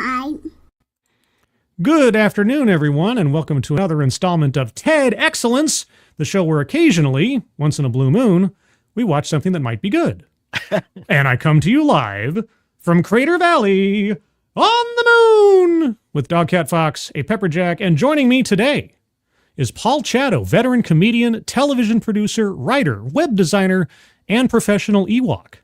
Hi. Good afternoon, everyone, and welcome to another installment of TEDXcellence, the show where occasionally, once in a blue moon, we watch something that might be good. And I come to you live from Crater Valley on the moon with Dog Cat Fox, a Pepperjack, and joining me today is Paul Chato, veteran comedian, television producer, writer, web designer, and professional Ewok.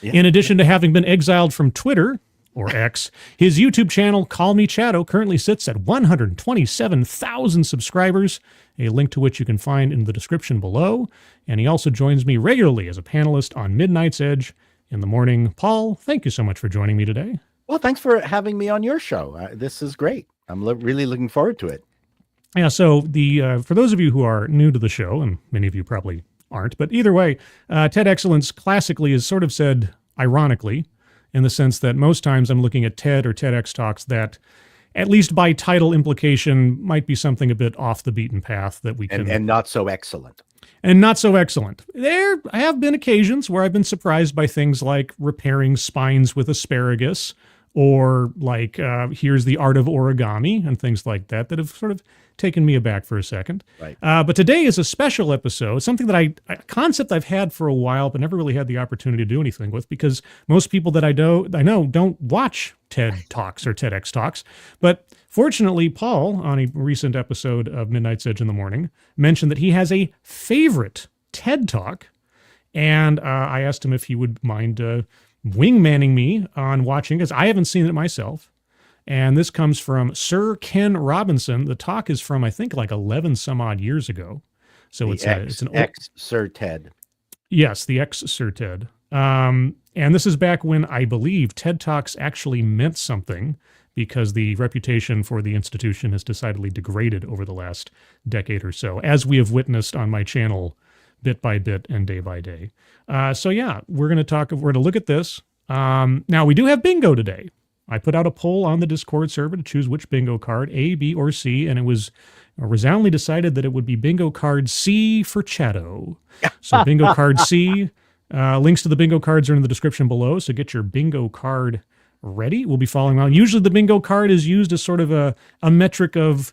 Yeah. In addition to having been exiled from Twitter, or X, his YouTube channel, Call Me Chato, currently sits at 127,000 subscribers, a link to which you can find in the description below. And he also joins me regularly as a panelist on Midnight's Edge in the morning. Paul, thank you so much for joining me today. Well, thanks for having me on your show. This is great. I'm really looking forward to it. Yeah, so for those of you who are new to the show, and many of you probably aren't, but either way, TEDXcellence classically is sort of said ironically, in the sense that most times I'm looking at TED or TEDx talks that, at least by title implication, might be something a bit off the beaten path that we can... And not so excellent. And not so excellent. There have been occasions where I've been surprised by things like repairing spines with asparagus, or like here's the art of origami and things like that have sort of taken me aback for a second. Right. But today is a special episode, something that a concept I've had for a while, but never really had the opportunity to do anything with, because most people that I know don't watch TED Talks or TEDx Talks. But fortunately, Paul, on a recent episode of Midnight's Edge in the Morning, mentioned that he has a favorite TED Talk, and I asked him if he would mind wingmanning me on watching, because I haven't seen it myself. And this comes from Sir Ken Robinson. The talk is from, I think, like 11 some odd years ago. So it's an ex-Sir Ted. Yes, the ex-Sir Ted. And this is back when I believe TED Talks actually meant something, because the reputation for the institution has decidedly degraded over the last decade or so, as we have witnessed on my channel bit by bit and day by day. So yeah, we're going to look at this. Now, we do have bingo today. I put out a poll on the Discord server to choose which bingo card, A, B, or C, and it was resoundingly decided that it would be bingo card C for Chato. So bingo card C, links to the bingo cards are in the description below, so get your bingo card ready. We'll be following on. Usually the bingo card is used as sort of a metric of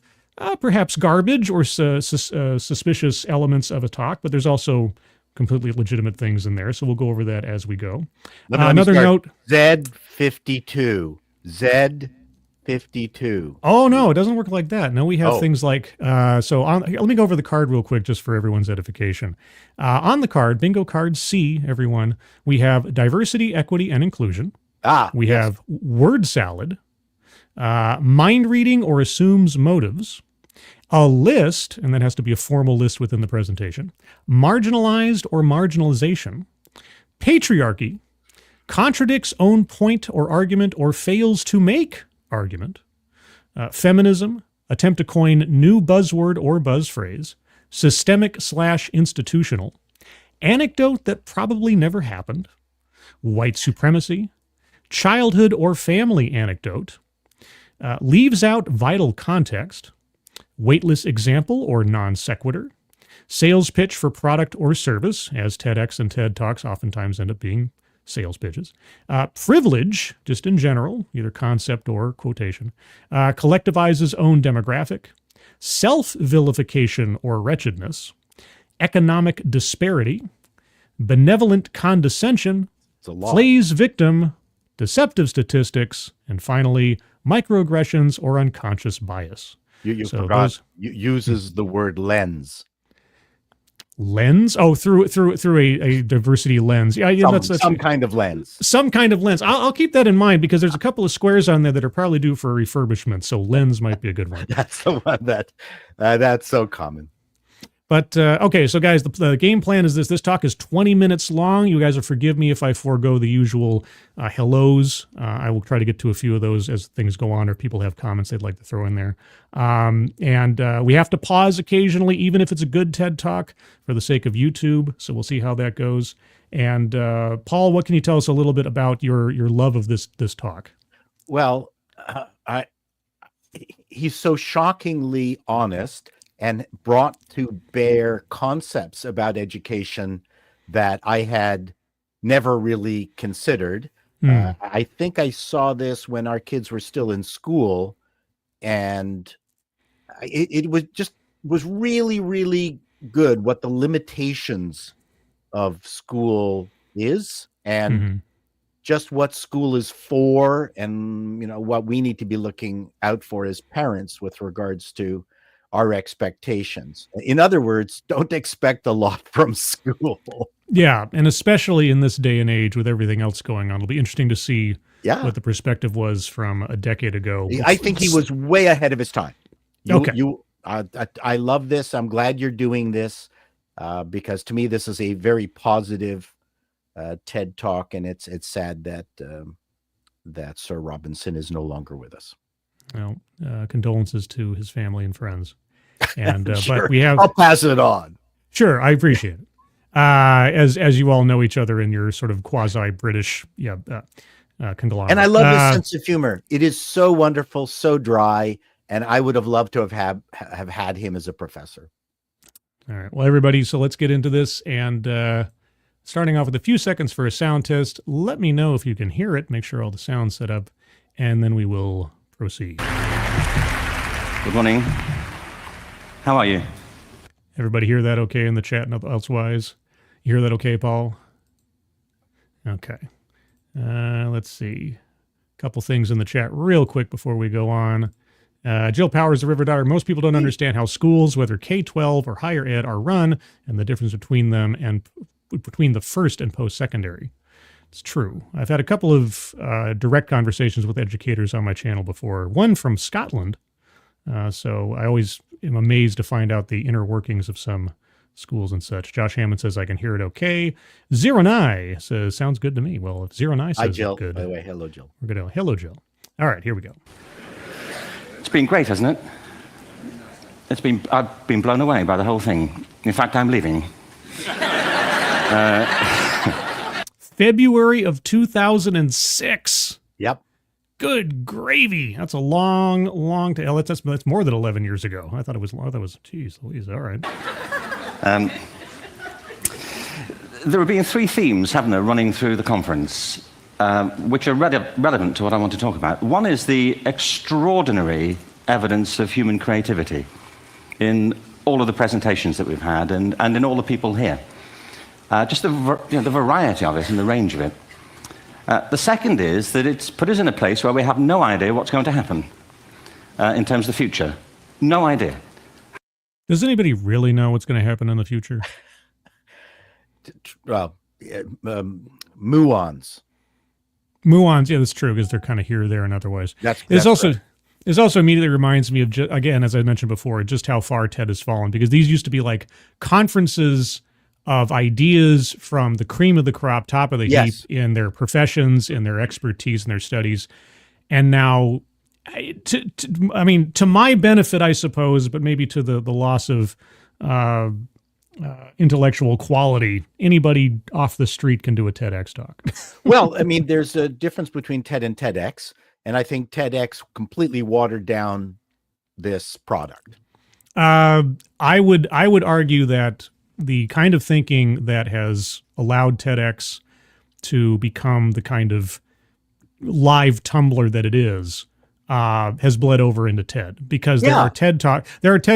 perhaps garbage or suspicious elements of a talk, but there's also completely legitimate things in there, so we'll go over that as we go. Another note. Z52. Z52. Oh, no, it doesn't work like that. No, we have things like, let me go over the card real quick just for everyone's edification. On the card, bingo card C, everyone, we have diversity, equity, and inclusion. We have word salad, mind reading or assumes motives, a list, and that has to be a formal list within the presentation, marginalized or marginalization, patriarchy, contradicts own point or argument or fails to make argument, feminism, attempt to coin new buzzword or buzz phrase, systemic/institutional, anecdote that probably never happened, white supremacy, childhood or family anecdote, leaves out vital context, weightless example or non sequitur, sales pitch for product or service, as TEDx and TED Talks oftentimes end up being sales pitches, privilege, just in general, either concept or quotation, collectivizes own demographic, self-vilification or wretchedness, economic disparity, benevolent condescension, plays victim, deceptive statistics, and finally, microaggressions or unconscious bias. You forgot, uses the word lens. Lens? Oh, through a diversity lens. Yeah, that's some kind of lens. Some kind of lens. I'll keep that in mind, because there's a couple of squares on there that are probably due for refurbishment. So lens might be a good one. That's the one that's so common. But, okay, so guys, the game plan is this. This talk is 20 minutes long. You guys will forgive me if I forego the usual hellos. I will try to get to a few of those as things go on, or people have comments they'd like to throw in there. And we have to pause occasionally, even if it's a good TED Talk, for the sake of YouTube. So we'll see how that goes. And Paul, what can you tell us a little bit about your love of this talk? Well, he's so shockingly honest and brought to bear concepts about education that I had never really considered. Mm. I think I saw this when our kids were still in school, and it was really, really good what the limitations of school is, and Hmm. just what school is for, and what we need to be looking out for as parents with regards to our expectations. In other words, don't expect a lot from school. Yeah, and especially in this day and age with everything else going on, it'll be interesting to see Yeah, what the perspective was from a decade ago. I think he was way ahead of his time. Okay. I love this. I'm glad you're doing this, because to me this is a very positive TED talk, and it's sad that that Sir Robinson is no longer with us. Well, condolences to his family and friends. And Sure, but we have I'll pass it on. sure, I appreciate it. As you all know each other in your sort of quasi British, conglomerate. And I love his sense of humor. It is so wonderful, so dry, and I would have loved to have had him as a professor. All right, well, everybody, so let's get into this. And starting off with a few seconds for a sound test. Let me know if you can hear it. Make sure all the sound's set up, and then we will proceed. Good morning. How are you? Everybody hear that okay in the chat and elsewise? You hear that okay, Paul? Okay. Let's see. A couple things in the chat real quick before we go on. Jill Powers, the River Daughter. Most people don't understand how schools, whether K-12 or higher ed, are run and the difference between them and between the first and post-secondary. It's true. I've had a couple of direct conversations with educators on my channel before. One from Scotland. So I always am amazed to find out the inner workings of some schools and such. Josh Hammond says, I can hear it okay. Zero Nye says, sounds good to me. Well, if Zero Nye says Hi, Jill. it's good. By the way, hello, Jill. We're good. Hello, Jill. All right, here we go. It's been great, hasn't it? I've been blown away by the whole thing. In fact, I'm leaving. February of 2006. Yep. Good gravy. That's a long tail. That's more than 11 years ago. I thought it was, geez, Louise. All right. There have been three themes, haven't there, running through the conference, which are relevant to what I want to talk about. One is the extraordinary evidence of human creativity in all of the presentations that we've had and in all the people here. Just the variety of it and the range of it. The second is that it's put us in a place where we have no idea what's going to happen in terms of the future. No idea. Does anybody really know what's going to happen in the future? Well, muons. Muons, yeah, that's true because they're kind of here, there, and otherwise. It also immediately reminds me of, again, as I mentioned before, just how far TED has fallen, because these used to be like conferences of ideas from the cream of the crop, top of the heap in their professions, in their expertise, in their studies. And now, to my benefit, I suppose, but maybe to the loss of intellectual quality, anybody off the street can do a TEDx talk. Well, I mean, there's a difference between TED and TEDx, and I think TEDx completely watered down this product. I would argue that the kind of thinking that has allowed TEDx to become the kind of live Tumblr that it is has bled over into TED, because there are TED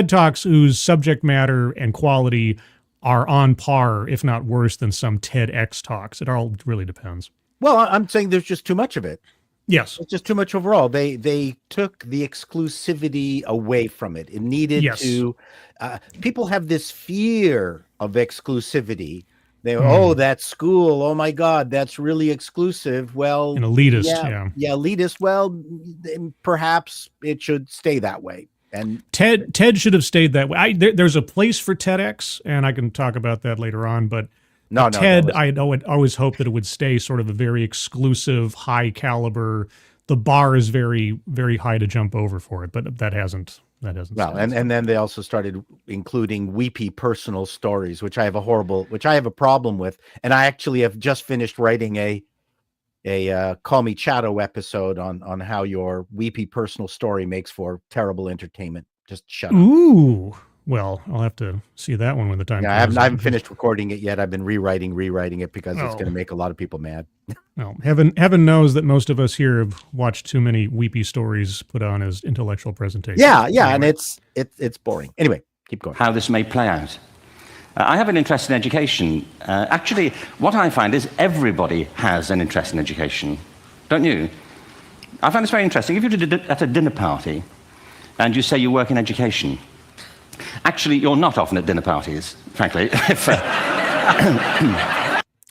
Talks whose subject matter and quality are on par, if not worse, than some TEDx talks. It all really depends. Well, I'm saying there's just too much of it. Yes. It's just too much overall. They took the exclusivity away from it. It needed to, people have this fear of exclusivity. They oh, that school, oh my God, that's really exclusive. Well, an elitist, yeah, elitist. Well, perhaps it should stay that way. And TED should have stayed that way. There's a place for TEDx, and I can talk about that later on, but TED, I would always hope that it would stay sort of a very exclusive, high caliber. The bar is very, very high to jump over for it, but that hasn't. Well, and then they also started including weepy personal stories, which I have a problem with. And I actually have just finished writing a Call Me Chato episode on how your weepy personal story makes for terrible entertainment. Just shut up. Ooh. Well, I'll have to see that one when the time Yeah, comes. I haven't finished recording it yet. I've been rewriting it because it's Oh. going to make a lot of people mad. Well, heaven knows that most of us here have watched too many weepy stories put on as intellectual presentations. Yeah, Anyway. and it's boring. Anyway, keep going. How this may play out. I have an interest in education. Actually, what I find is everybody has an interest in education, don't you? I find this very interesting. If you're at a dinner party and you say you work in education, actually, you're not often at dinner parties, frankly.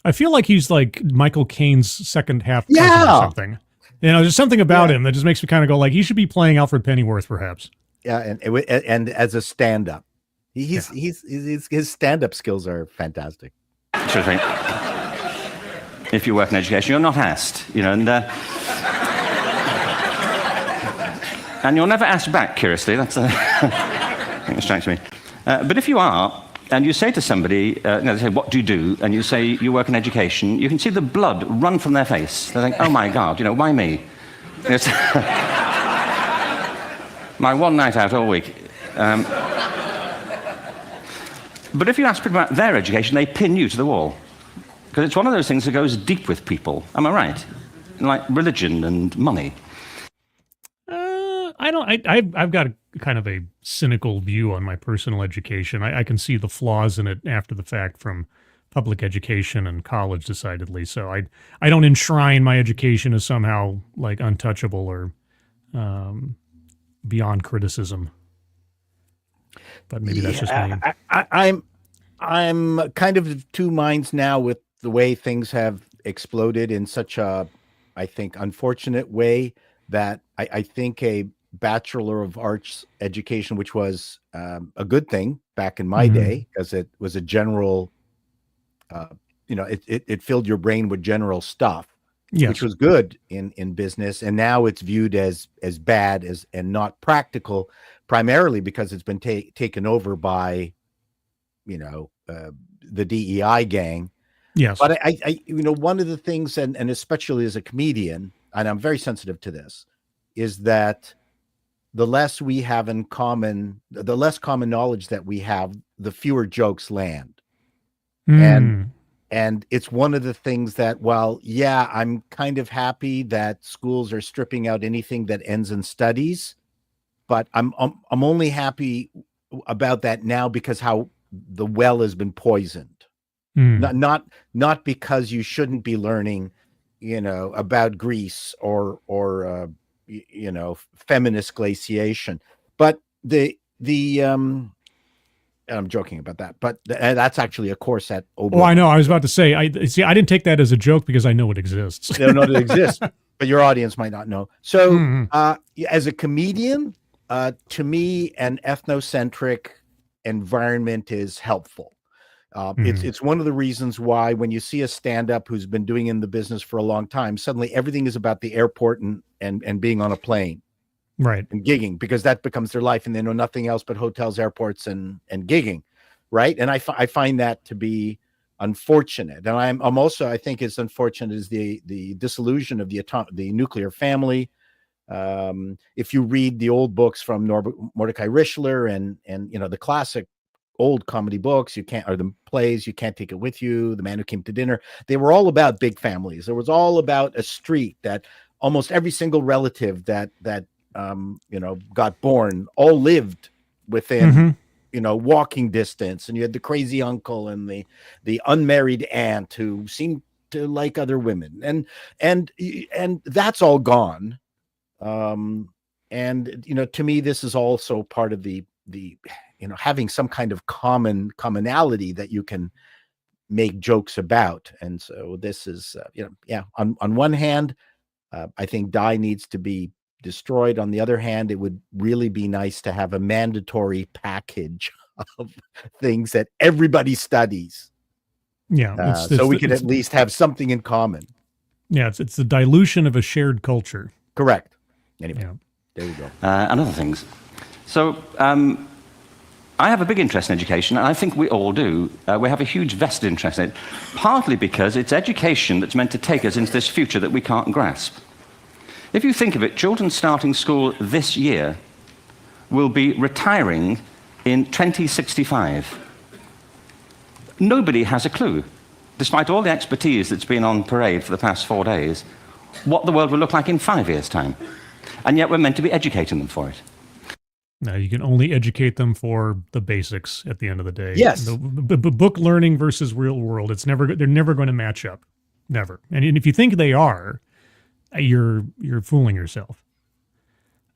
I feel like he's like Michael Caine's second half cousin Yeah. or something. You know, there's something about him that just makes me kind of go like, he should be playing Alfred Pennyworth, perhaps. Yeah, and as a stand-up, his stand-up skills are fantastic. Sure thing. If you work in education, you're not asked, you know, and you're never asked back, curiously. That's I think it strikes me. But if you are, and you say to somebody, they say, what do you do? And you say, you work in education, you can see the blood run from their face. They think, oh my God, you know, why me? It's my one night out all week. But if you ask people about their education, they pin you to the wall. Because it's one of those things that goes deep with people. Am I right? Like religion and money. I've got a kind of a cynical view on my personal education. I can see the flaws in it after the fact from public education and college, decidedly. So I don't enshrine my education as somehow like untouchable or beyond criticism. But maybe that's just me. I'm kind of two minds now with the way things have exploded in such a, I think, unfortunate way that I think a Bachelor of Arts education, which was a good thing back in my day, because it was a general, it filled your brain with general stuff, which was good in business. And now it's viewed as bad and not practical, primarily because it's been taken over by, the DEI gang. Yes. But I one of the things, and especially as a comedian, and I'm very sensitive to this, is that the less we have in common, the less common knowledge that we have, the fewer jokes land. And it's one of the things that, while, yeah, I'm kind of happy that schools are stripping out anything that ends in studies, but I'm only happy about that now because how the well has been poisoned. Not because you shouldn't be learning, about Greece or feminist glaciation, but I'm joking about that, but that's actually a course at Oberlin. Oh, I know. I was about to say, I didn't take that as a joke because I know it exists. They don't know it exists, but your audience might not know. So, as a comedian, to me, an ethnocentric environment is helpful. It's one of the reasons why when you see a stand-up who's been doing in the business for a long time, suddenly everything is about the airport and being on a plane. Right. And gigging, because that becomes their life and they know nothing else but hotels, airports, and gigging. Right. And I find that to be unfortunate. And I'm also, I think it's unfortunate is the dissolution of the nuclear family. If you read the old books from Mordecai Richler and the classic old comedy books, or the plays, You Can't Take It With You, The Man Who Came to Dinner, they were all about big families. There was all about a street that almost every single relative that got born all lived within, walking distance. And you had the crazy uncle and the unmarried aunt who seemed to like other women. And that's all gone. To me, this is also part of the having some kind of commonality that you can make jokes about. And so this is, on one hand, I think DIE needs to be destroyed. On the other hand, it would really be nice to have a mandatory package of things that everybody studies. Yeah. So we could at least have something in common. Yeah. It's the dilution of a shared culture. Correct. Anyway, there we go. And other things. So I have a big interest in education, and I think we all do. We have a huge vested interest in it, partly because it's education that's meant to take us into this future that we can't grasp. If you think of it, children starting school this year will be retiring in 2065. Nobody has a clue, despite all the expertise that's been on parade for the past 4 days, what the world will look like in 5 years' time. And yet we're meant to be educating them for it. No, you can only educate them for the basics at the end of the day. Yes. The book learning versus real world, they're never going to match up. Never. And if you think they are, you're fooling yourself.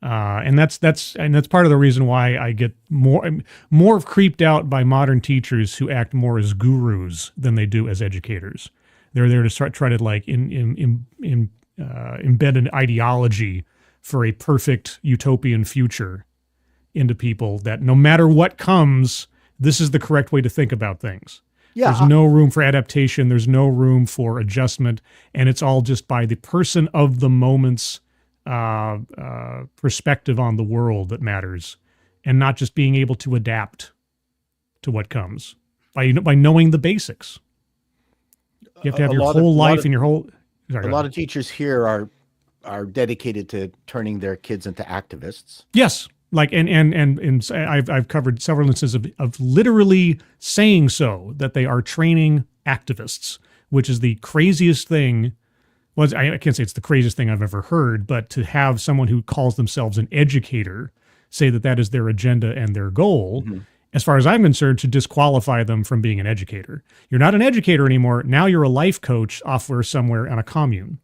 And that's part of the reason why I get more creeped out by modern teachers who act more as gurus than they do as educators. They're there to try to like embed an ideology for a perfect utopian future into people, that no matter what comes, this is the correct way to think about things. Yeah. There's no room for adaptation. There's no room for adjustment. And it's all just by the person of the moment's perspective on the world that matters, and not just being able to adapt to what comes by knowing the basics. You have to have your whole life and your whole... Sorry, a lot of teachers here are dedicated to turning their kids into activists. Yes. Like, and I've covered several instances of literally saying so, that they are training activists, which is the craziest thing. Well, I can't say it's the craziest thing I've ever heard, but to have someone who calls themselves an educator say that is their agenda and their goal, as far as I'm concerned, to disqualify them from being an educator. You're not an educator anymore. Now you're a life coach off somewhere on a commune.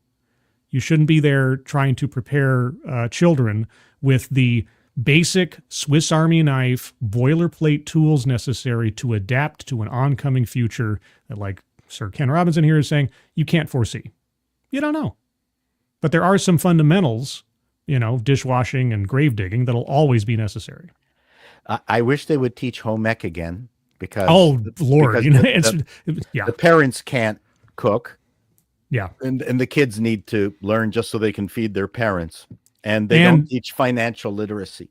You shouldn't be there trying to prepare children with the basic Swiss Army knife, boilerplate tools necessary to adapt to an oncoming future that, like Sir Ken Robinson here is saying, you can't foresee. You don't know. But there are some fundamentals, dishwashing and grave digging, that'll always be necessary. I wish they would teach home ec again, because Lord, the parents can't cook. Yeah. And the kids need to learn just so they can feed their parents. And they don't teach financial literacy.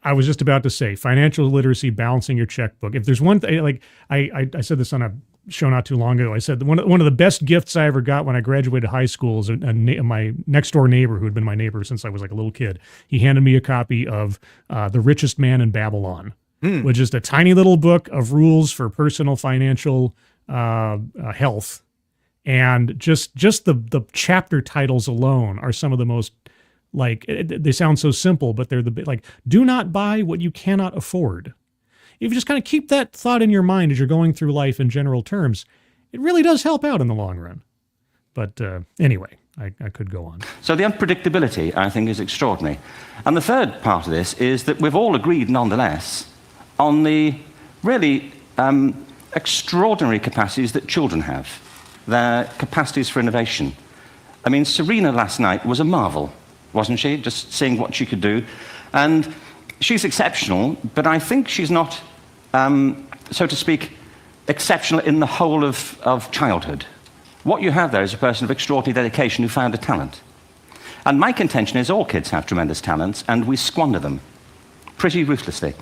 I was just about to say financial literacy, balancing your checkbook. If there's one thing, like I said this on a show not too long ago, I said one of the best gifts I ever got when I graduated high school is my next door neighbor, who had been my neighbor since I was like a little kid. He handed me a copy of The Richest Man in Babylon, which is a tiny little book of rules for personal financial health. And just the chapter titles alone are some of the most, like, they sound so simple, but they're do not buy what you cannot afford. If you just kind of keep that thought in your mind as you're going through life in general terms, it really does help out in the long run. But anyway, I could go on. So the unpredictability, I think, is extraordinary. And the third part of this is that we've all agreed, nonetheless, on the really extraordinary capacities that children have, their capacities for innovation. I mean, Serena last night was a marvel, wasn't she? Just seeing what she could do. And she's exceptional, but I think she's not, so to speak, exceptional in the whole of childhood. What you have there is a person of extraordinary dedication who found a talent. And my contention is all kids have tremendous talents, and we squander them pretty ruthlessly.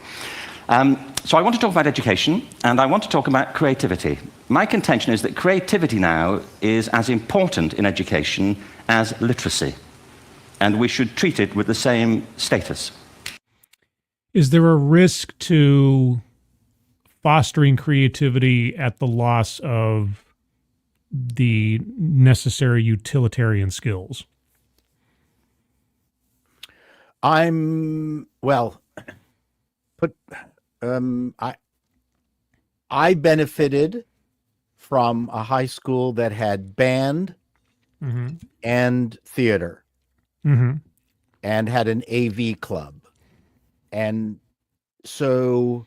So I want to talk about education, and I want to talk about creativity. My contention is that creativity now is as important in education as literacy, and we should treat it with the same status. Is there a risk to fostering creativity at the loss of the necessary utilitarian skills? I benefited from a high school that had band and theater and had an AV club. And so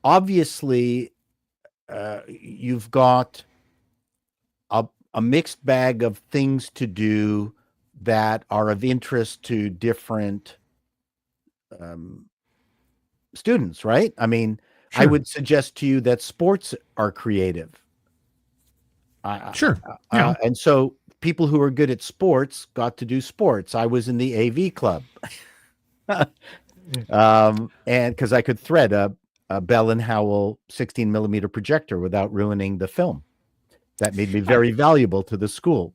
obviously you've got a mixed bag of things to do that are of interest to different students, right? I mean, sure. I would suggest to you that sports are creative. Sure. Yeah. And so people who are good at sports got to do sports. I was in the AV club. And because I could thread a Bell and Howell 16 millimeter projector without ruining the film. That made me very valuable to the school.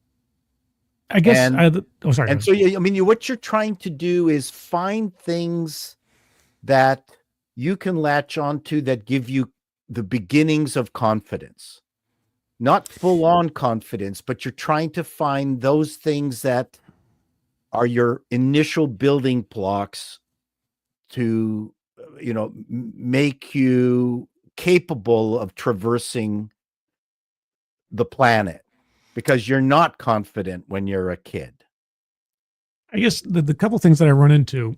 I guess. Sorry. And so, I mean, what you're trying to do is find things that you can latch onto that give you the beginnings of confidence. Not full-on confidence, but you're trying to find those things that are your initial building blocks to, make you capable of traversing the planet, because you're not confident when you're a kid. I guess the couple things that I run into,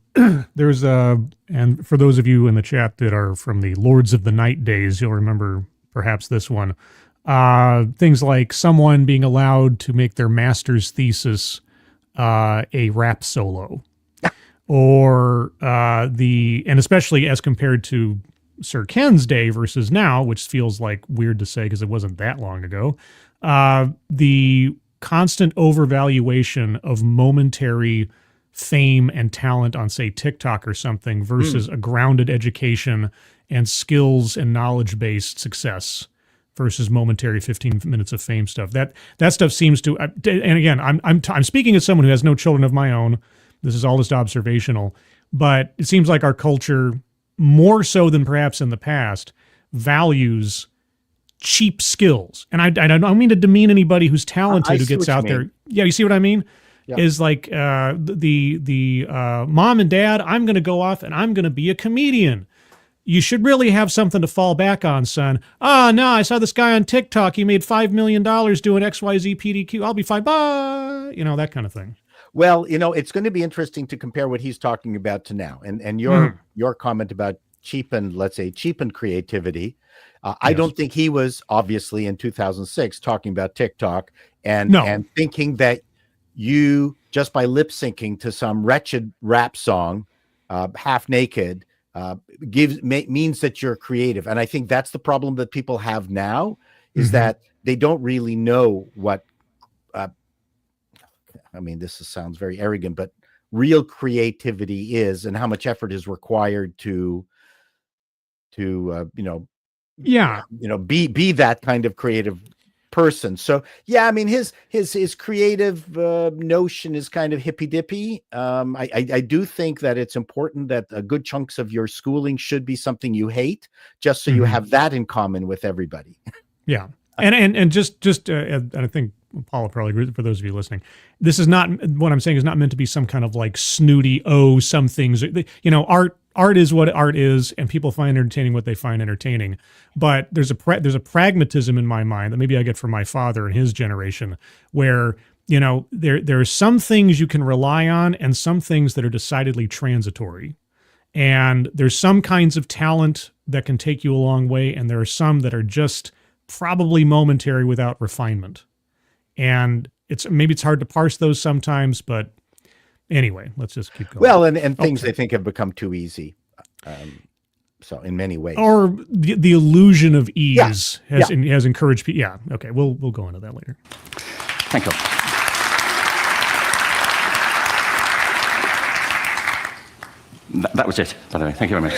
there's and for those of you in the chat that are from the Lords of the Night days, you'll remember perhaps this one. Things like someone being allowed to make their master's thesis a rap solo, or and especially as compared to Sir Ken's day versus now, which feels like weird to say because it wasn't that long ago, the constant overvaluation of momentary fame and talent on, say, TikTok or something versus a grounded education and skills and knowledge-based success versus momentary 15 minutes of fame stuff. That stuff seems to, and again, I'm speaking as someone who has no children of my own. This is all just observational, but it seems like our culture, more so than perhaps in the past, values cheap skills. And I don't mean to demean anybody who's talented who gets out there. Yeah, you see what I mean? Yeah. Is like the mom and dad, I'm going to go off and I'm going to be a comedian. You should really have something to fall back on, son. Oh, no, I saw this guy on TikTok. He made $5 million doing XYZ PDQ. I'll be fine. Bye. That kind of thing. Well, it's going to be interesting to compare what he's talking about to now. And your comment about cheapened creativity. Yes. I don't think he was obviously in 2006 talking about TikTok and thinking that you, just by lip syncing to some wretched rap song, half naked, means that you're creative. And I think that's the problem that people have now, is that they don't really know what, this sounds very arrogant, but real creativity is, and how much effort is required to be that kind of creative person. So yeah, his creative notion is kind of hippy dippy. I do think that it's important that good chunks of your schooling should be something you hate, just so you have that in common with everybody. Yeah, and just and I think Paula probably agrees, for those of you listening, this is not, what I'm saying is not meant to be some kind of like snooty, some things, art is what art is, and people find entertaining what they find entertaining. But there's a pragmatism in my mind that maybe I get from my father and his generation, where, there are some things you can rely on and some things that are decidedly transitory. And there's some kinds of talent that can take you a long way, and there are some that are just probably momentary without refinement. And it's hard to parse those sometimes, but anyway, let's just keep going. Well, and things I think have become too easy. So in many ways, or the illusion of ease has encouraged people. Yeah. Okay. We'll go into that later. Thank you. That was it, by the way. Thank you very much.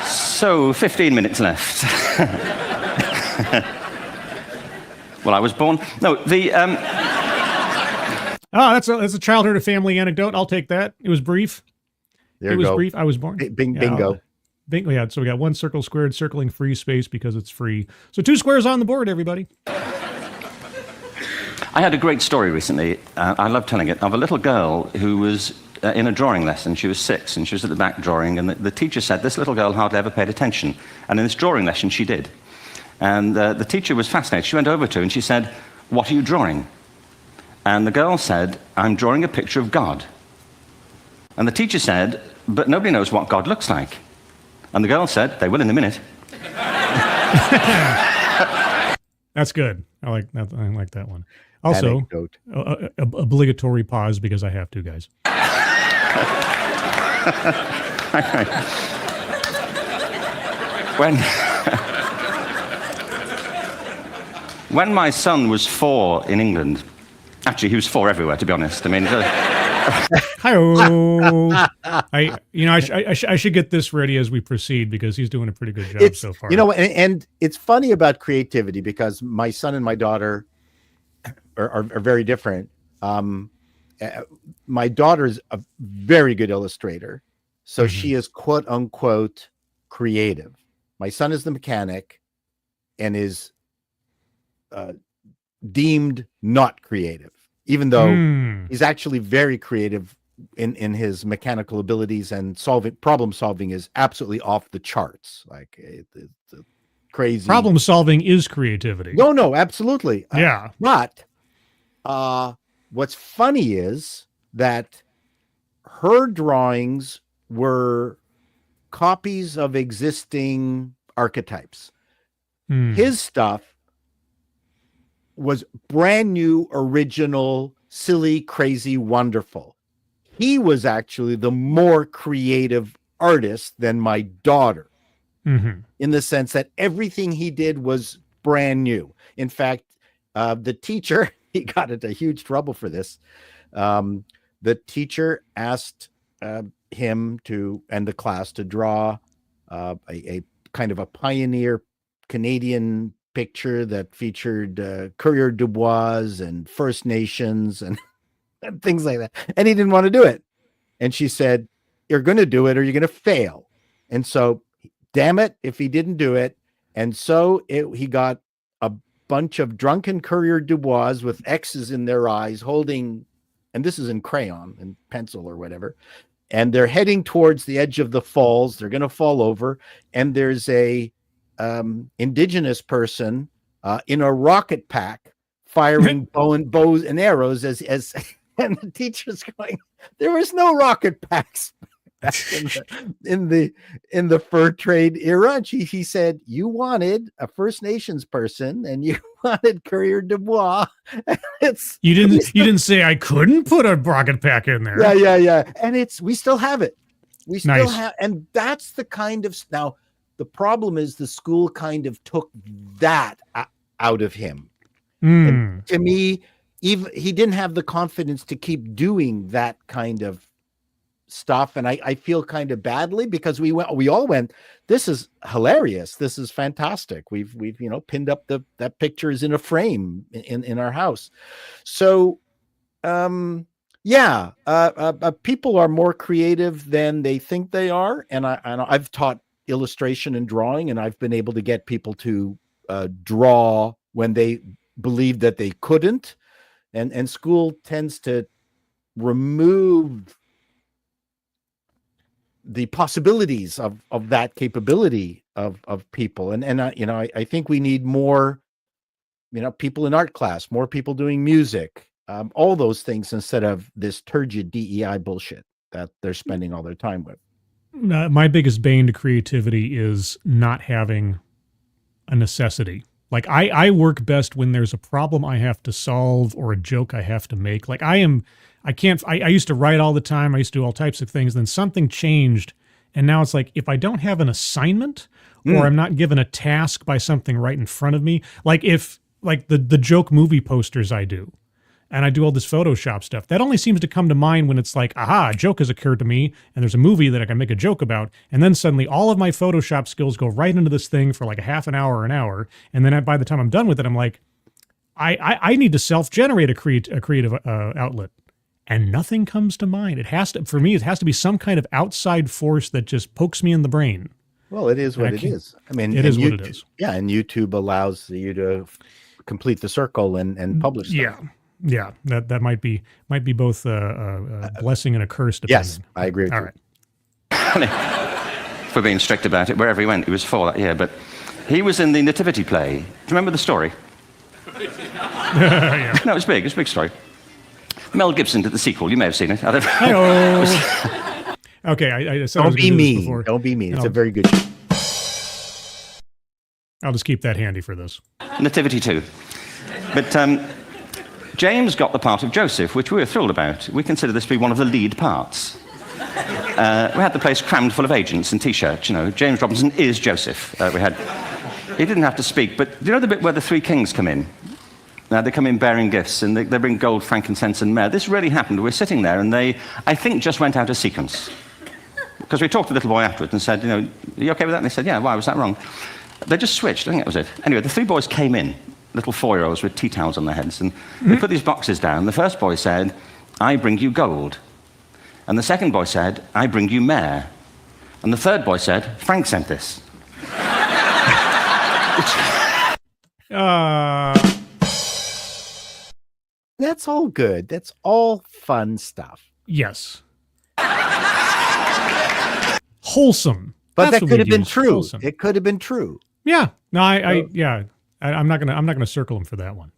So 15 minutes left. Well, I was born. No, that's a childhood or family anecdote. I'll take that. It was brief. It was brief. I was born. Bingo. Bingo. Yeah. So we got one circle squared, circling free space because it's free. So 2 squares on the board, everybody. I had a great story recently. I love telling it, of a little girl who was in a drawing lesson. She was 6 and she was at the back drawing, and the teacher said this little girl hardly ever paid attention. And in this drawing lesson, she did. And the teacher was fascinated. She went over to her and she said, "What are you drawing?" And the girl said, "I'm drawing a picture of God." And the teacher said, "But nobody knows what God looks like." And the girl said, "They will in a minute." That's good. I like that one. Also, obligatory pause because I have to, guys. When my son was 4 in England, actually he was 4 everywhere, to be honest. Hi-oh. I should get this ready as we proceed because he's doing a pretty good job so far. And it's funny about creativity because my son and my daughter are very different. My daughter's a very good illustrator, So she is quote unquote creative. My son is the mechanic and is deemed not creative, even though he's actually very creative in his mechanical abilities, and problem solving is absolutely off the charts. Like it's crazy. Problem solving is creativity. No, absolutely. Yeah. But what's funny is that her drawings were copies of existing archetypes. His stuff was brand new, original, silly, crazy, wonderful. He was actually the more creative artist than my daughter, in the sense that everything he did was brand new. In fact, the teacher, he got into huge trouble for this. The teacher asked him and the class to draw a kind of a pioneer Canadian picture that featured Coureur de Bois and First Nations and things like that. And he didn't want to do it. And she said, "You're going to do it or you're going to fail." And so, damn it, if he didn't do it. And so he got a bunch of drunken Coureur de Bois with X's in their eyes holding, and this is in crayon and pencil or whatever, and they're heading towards the edge of the falls. They're going to fall over. And there's a indigenous person in a rocket pack firing bows and arrows as and the teacher's going, there was no rocket packs back in the fur trade era. And he said, you wanted a First Nations person and you wanted Coureur de Bois. You didn't say I couldn't put a rocket pack in there. Yeah. And we still have it. We still have, and that's the kind of, now the problem is the school kind of took that out of him. And to me, even he didn't have the confidence to keep doing that kind of stuff. And I feel kind of badly because we all went, this is hilarious. This is fantastic. We've pinned up that picture is in a frame in our house. So, people are more creative than they think they are. And I've taught illustration and drawing, and I've been able to get people to draw when they believed that they couldn't. And school tends to remove the possibilities of that capability of people. And I think we need more, people in art class, more people doing music, all those things, instead of this turgid DEI bullshit that they're spending all their time with. My biggest bane to creativity is not having a necessity. Like I work best when there's a problem I have to solve or a joke I have to make. Like I used to write all the time. I used to do all types of things. Then something changed. And now it's like, if I don't have an assignment or I'm not given a task by something right in front of me, like the joke movie posters I do, and I do all this Photoshop stuff, that only seems to come to mind when it's like, aha, a joke has occurred to me, and there's a movie that I can make a joke about, and then suddenly all of my Photoshop skills go right into this thing for like a half an hour or an hour, and then by the time I'm done with it, I'm like, I need to self-generate a creative outlet, and nothing comes to mind. For me, it has to be some kind of outside force that just pokes me in the brain. Well, it is what it is. I mean, it is what it is. Yeah, and YouTube allows you to complete the circle and publish stuff. Yeah, that might be both a blessing and a curse. Depending. Yes, I agree with you. All right. For being strict about it, wherever he went, he was 4 that year. But he was in the Nativity play. Do you remember the story? Yeah. No, it's big. It's a big story. Mel Gibson did the sequel. You may have seen it. I don't know. Okay, I said don't be mean. Don't be mean. It's a very good show. I'll just keep that handy for this. Nativity 2. But James got the part of Joseph, which we were thrilled about. We consider this to be one of the lead parts. We had the place crammed full of agents and T-shirts. James Robinson is Joseph. He didn't have to speak, but do you know the bit where the 3 kings come in? They come in bearing gifts, and they bring gold, frankincense, and myrrh. This really happened. We're sitting there, and they, I think, just went out of sequence. Because we talked to the little boy afterwards and said, are you okay with that? And they said, yeah, why was that wrong? They just switched. I think that was it. Anyway, the 3 boys came in, little 4-year-olds with tea towels on their heads, and they put these boxes down. The first boy said, I bring you gold. And the second boy said, I bring you mare. And the third boy said, Frank sent this. That's all good. That's all fun stuff. Yes. Wholesome. But That's that could have been true. Wholesome. It could have been true. Yeah. No, I'm not gonna circle him for that one.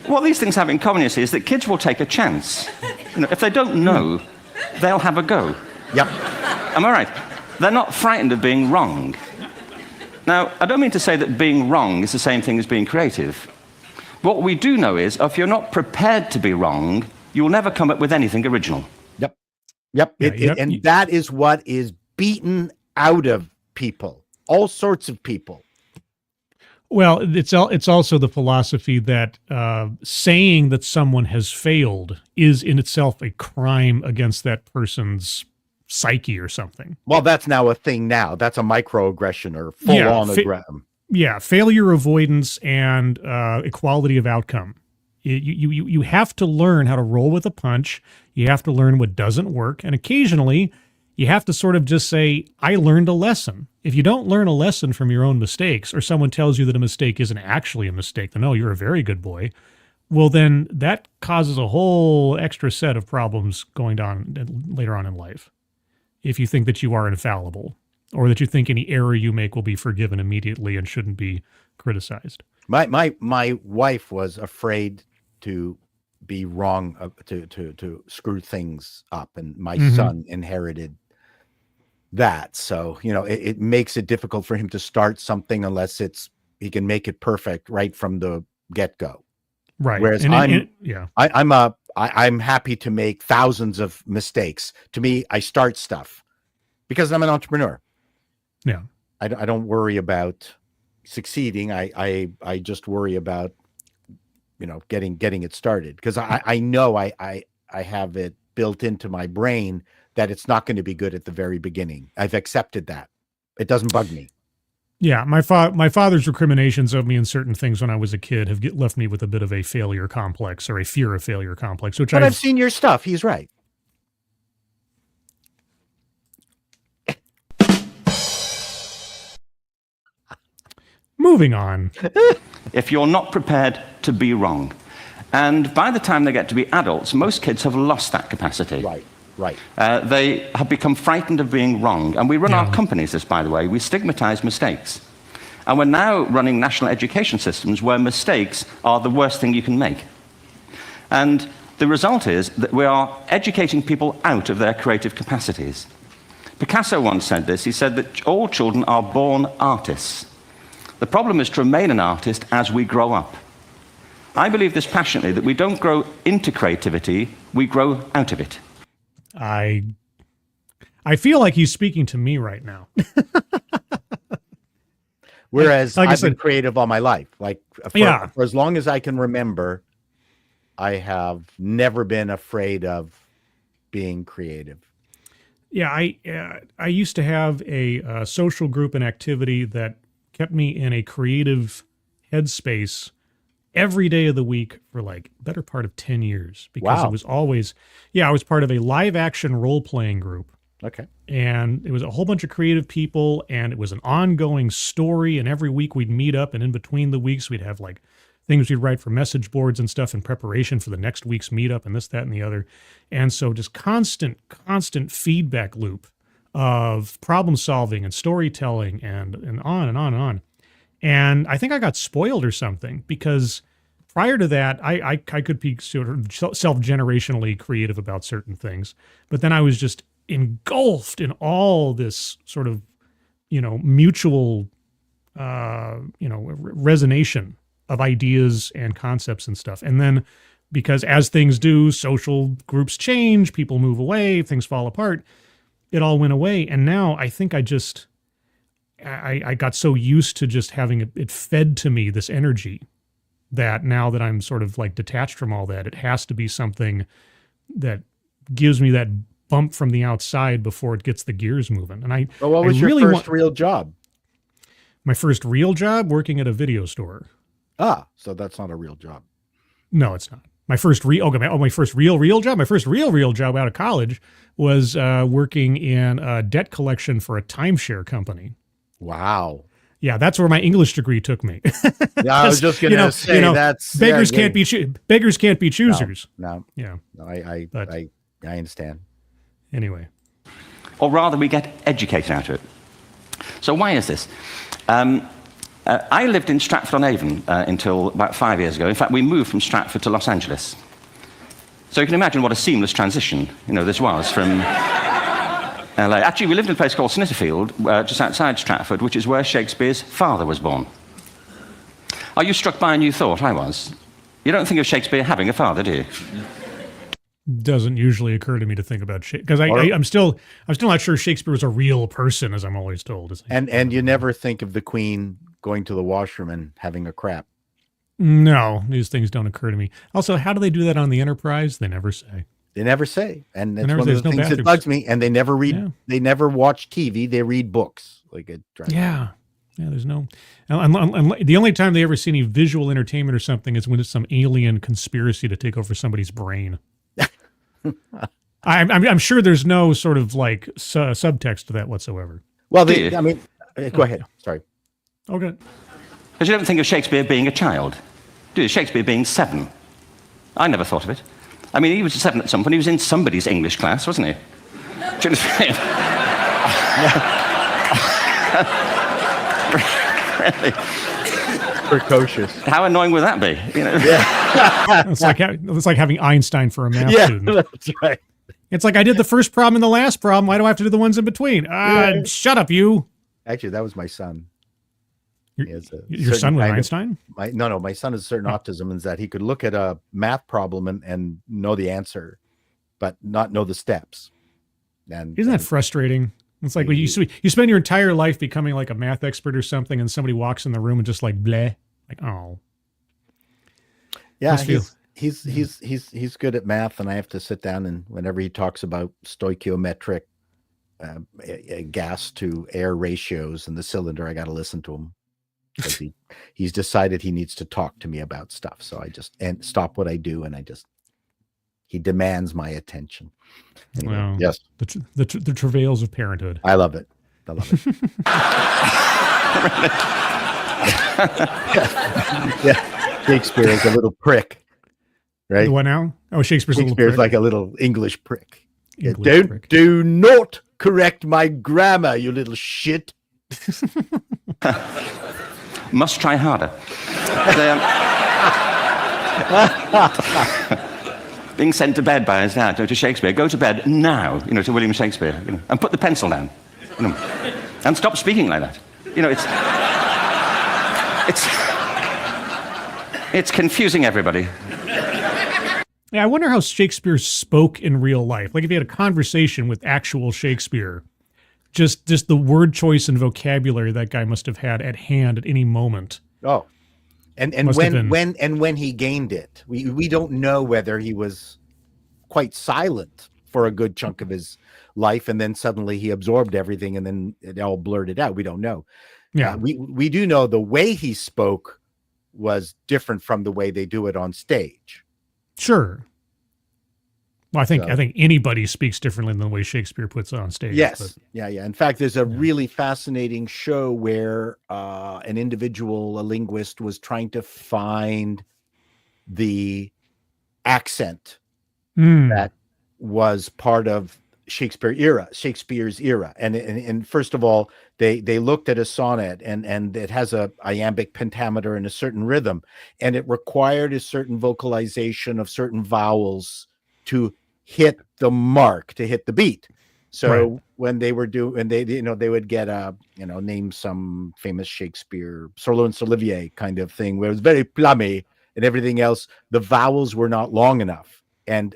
What these things have in common, you see, is that kids will take a chance. If they don't know, they'll have a go. Yep. Am I right? They're not frightened of being wrong. Now, I don't mean to say that being wrong is the same thing as being creative. What we do know is, if you're not prepared to be wrong, you'll never come up with anything original. Yep. And that is what is beaten out of people, all sorts of people. Well, it's also the philosophy that saying that someone has failed is in itself a crime against that person's psyche or something. Well, that's now a thing now. That's a microaggression or full-on aggression. Yeah, failure avoidance and equality of outcome. You have to learn how to roll with a punch. You have to learn what doesn't work. And occasionally, you have to sort of just say, I learned a lesson. If you don't learn a lesson from your own mistakes, or someone tells you that a mistake isn't actually a mistake, then, oh, you're a very good boy, well, then that causes a whole extra set of problems going on later on in life. If you think that you are infallible, or that you think any error you make will be forgiven immediately and shouldn't be criticized. My wife was afraid to be wrong, to screw things up, and my son inherited that. So, it makes it difficult for him to start something unless he can make it perfect right from the get-go. Right. Whereas I'm happy to make thousands of mistakes. To me, I start stuff because I'm an entrepreneur. Yeah. I don't worry about succeeding. I just worry about, getting it started, because I know I have it built into my brain that it's not going to be good at the very beginning. I've accepted that. It doesn't bug me. Yeah, my father's recriminations of me in certain things when I was a kid have left me with a bit of a failure complex, or a fear of failure complex. But I've seen your stuff. He's right. Moving on. If you're not prepared to be wrong. And by the time they get to be adults, most kids have lost that capacity. Right. They have become frightened of being wrong. And we run our companies this, by the way. We stigmatize mistakes. And we're now running national education systems where mistakes are the worst thing you can make. And the result is that we are educating people out of their creative capacities. Picasso once said this. He said that all children are born artists. The problem is to remain an artist as we grow up. I believe this passionately, that we don't grow into creativity, we grow out of it. I feel like he's speaking to me right now. Whereas I've been creative all my life. For as long as I can remember, I have never been afraid of being creative. Yeah, I used to have a social group and activity that kept me in a creative headspace every day of the week for better part of 10 years, because it was always, I was part of a live action role-playing group. Okay. And it was a whole bunch of creative people, and it was an ongoing story, and every week we'd meet up, and in between the weeks we'd have things we'd write for message boards and stuff in preparation for the next week's meetup, and this, that, and the other. And so just constant feedback loop of problem solving and storytelling and on and on and on. And I think I got spoiled or something, because prior to that, I could be sort of self-generationally creative about certain things. But then I was just engulfed in all this sort of, mutual, resonation of ideas and concepts and stuff. And then, because as things do, social groups change, people move away, things fall apart, it all went away. And now I think I got so used to just having it fed to me, this energy, that now that I'm sort of detached from all that, it has to be something that gives me that bump from the outside before it gets the gears moving. And what was your first real job? My first real job, working at a video store. Ah, so that's not a real job. No, it's not. My first my first real job. My first real job out of college was working in debt collection for a timeshare company. Wow. Yeah, that's where my English degree took me. Yeah, I was just going to say that's beggars can't be choosers. No. Yeah. No, I understand. Anyway. Or rather, we get educated out of it. So why is this? I lived in Stratford-on-Avon until about 5 years ago. In fact, we moved from Stratford to Los Angeles. So you can imagine what a seamless transition, this was from LA. Actually, we lived in a place called Snitterfield, just outside Stratford, which is where Shakespeare's father was born. Are you struck by a new thought? I was. You don't think of Shakespeare having a father, do you? Doesn't usually occur to me to think about Shakespeare, because I'm still not sure Shakespeare was a real person, as I'm always told. And you never think of the Queen going to the washroom and having a crap. No, these things don't occur to me. Also, how do they do that on the Enterprise? They never say. They never say, and that's one of the things that bugs me. And they never read. Yeah. They never watch TV. They read books. Yeah. There's no. And the only time they ever see any visual entertainment or something is when it's some alien conspiracy to take over somebody's brain. I'm sure there's no sort of subtext to that whatsoever. Well, go ahead. Sorry. Okay. Because you don't think of Shakespeare being a child, do you? Shakespeare being 7. I never thought of it. I mean, he was 7 at some point. He was in somebody's English class, wasn't he? Do you understand? Really? Precocious. How annoying would that be? Yeah. It's like having Einstein for a math student. That's right. It's like I did the first problem and the last problem. Why do I have to do the ones in between? Shut up, you. Actually, that was my son. Your son with Einstein? No. My son has certain autism in that he could look at a math problem and know the answer, but not know the steps. And isn't that frustrating? It's like you spend your entire life becoming like a math expert or something, and somebody walks in the room and just like bleh, like oh. Yeah, he's good at math, and I have to sit down and whenever he talks about stoichiometric gas to air ratios in the cylinder, I got to listen to him. Because he's decided he needs to talk to me about stuff. So I just stop what I do, and he demands my attention. Anyway, well, yes, the travails of parenthood. I love it. Yeah, Shakespeare is a little prick, right? What now? Oh, Shakespeare's like a little English prick. Do not correct my grammar, you little shit. Must try harder. Being sent to bed by his dad to Shakespeare. Go to bed now, to William Shakespeare, and put the pencil down, and stop speaking like that. It's confusing everybody. Yeah, I wonder how Shakespeare spoke in real life. Like if you had a conversation with actual Shakespeare. Just the word choice and vocabulary that guy must have had at hand at any moment. Oh, and when he gained it, we don't know whether he was quite silent for a good chunk of his life, and then suddenly he absorbed everything, and then it all blurted out. We don't know. Yeah, we do know the way he spoke was different from the way they do it on stage. Sure. Well, I think anybody speaks differently than the way Shakespeare puts it on stage. Yes. Yeah. In fact, there's a really fascinating show where a linguist, was trying to find the accent that was part of Shakespeare's era. And first of all, they looked at a sonnet and it has a iambic pentameter and a certain rhythm, and it required a certain vocalization of certain vowels to hit the mark, to hit the beat. So when they were they would get name some famous Shakespeare, Sir Laurence Olivier kind of thing, where it was very plummy and everything else. The vowels were not long enough, and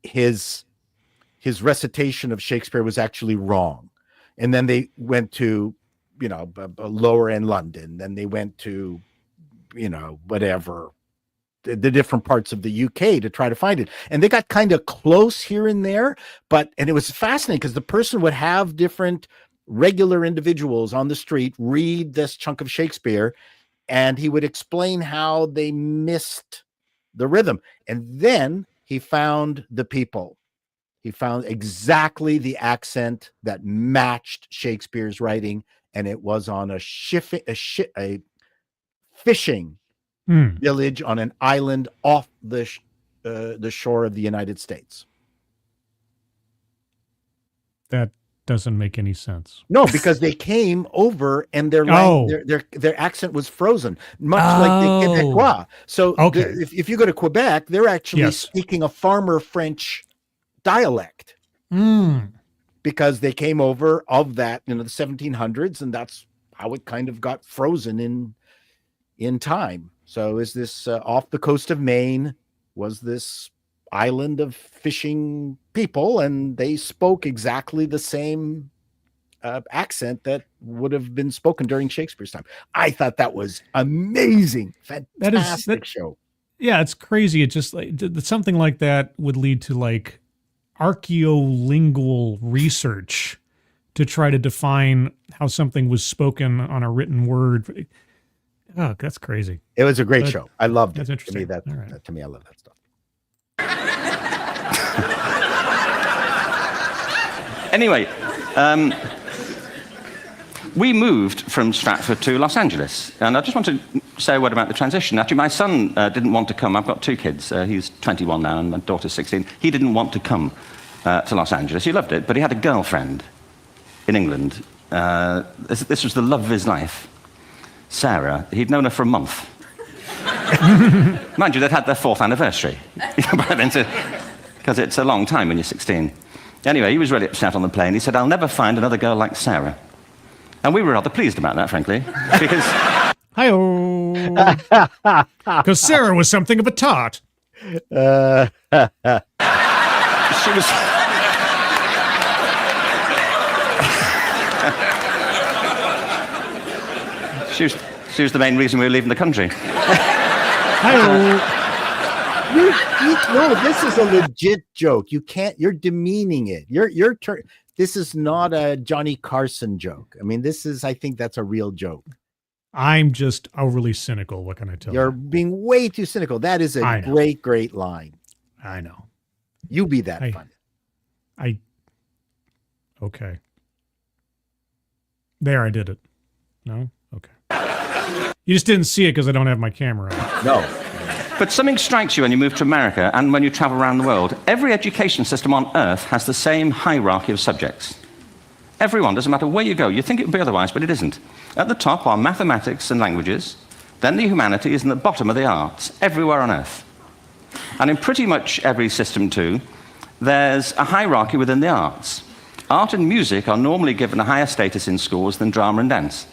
his recitation of Shakespeare was actually wrong. And then they went to lower end London, then they went to whatever, the different parts of the UK to try to find it. And they got kind of close here and there, and it was fascinating because the person would have different regular individuals on the street read this chunk of Shakespeare, and he would explain how they missed the rhythm. And then he found the people. He found exactly the accent that matched Shakespeare's writing, and it was on a fishing village on an island off the shore of the United States. That doesn't make any sense. No, because they came over and their accent was frozen, much like the Quebecois. So if you go to Quebec, they're actually speaking a farmer French dialect because they came over of that, the 1700s, and that's how it kind of got frozen in time. So is this off the coast of Maine was this island of fishing people, and they spoke exactly the same accent that would have been spoken during Shakespeare's time. I thought that was amazing. Fantastic show. Yeah, it's crazy. It's just like something like that would lead to like archaeolingual research to try to define how something was spoken on a written word. Oh, that's crazy. It was a great show. I loved it. That's interesting. To me, I love that stuff. Anyway, we moved from Stratford to Los Angeles, and I just want to say a word about the transition. Actually, my son didn't want to come. I've got two kids. He's 21 now, and my daughter's 16. He didn't want to come to Los Angeles. He loved it, but he had a girlfriend in England. This was the love of his life, Sarah. He'd known her for a month. Mind you, they'd had their 4th anniversary, because it's a long time when you're 16. Anyway, he was really upset on the plane. He said, "I'll never find another girl like Sarah." And we were rather pleased about that, frankly, because... Hi-oh! Because Sarah was something of a tart. She was... she was the main reason we were leaving the country. Hi-oh! No, this is a legit joke. You're demeaning it. This is not a Johnny Carson joke. I mean, I think that's a real joke. I'm just overly cynical. What can I tell you? You're being way too cynical. That is a great, great line. I know. You be that fun. Okay. There, I did it. No? Okay. You just didn't see it because I don't have my camera on. No. But something strikes you when you move to America and when you travel around the world. Every education system on Earth has the same hierarchy of subjects. Everyone, doesn't matter where you go. You think it would be otherwise, but it isn't. At the top are mathematics and languages, then the humanities, and at the bottom are the arts, everywhere on Earth. And in pretty much every system, too, there's a hierarchy within the arts. Art and music are normally given a higher status in schools than drama and dance.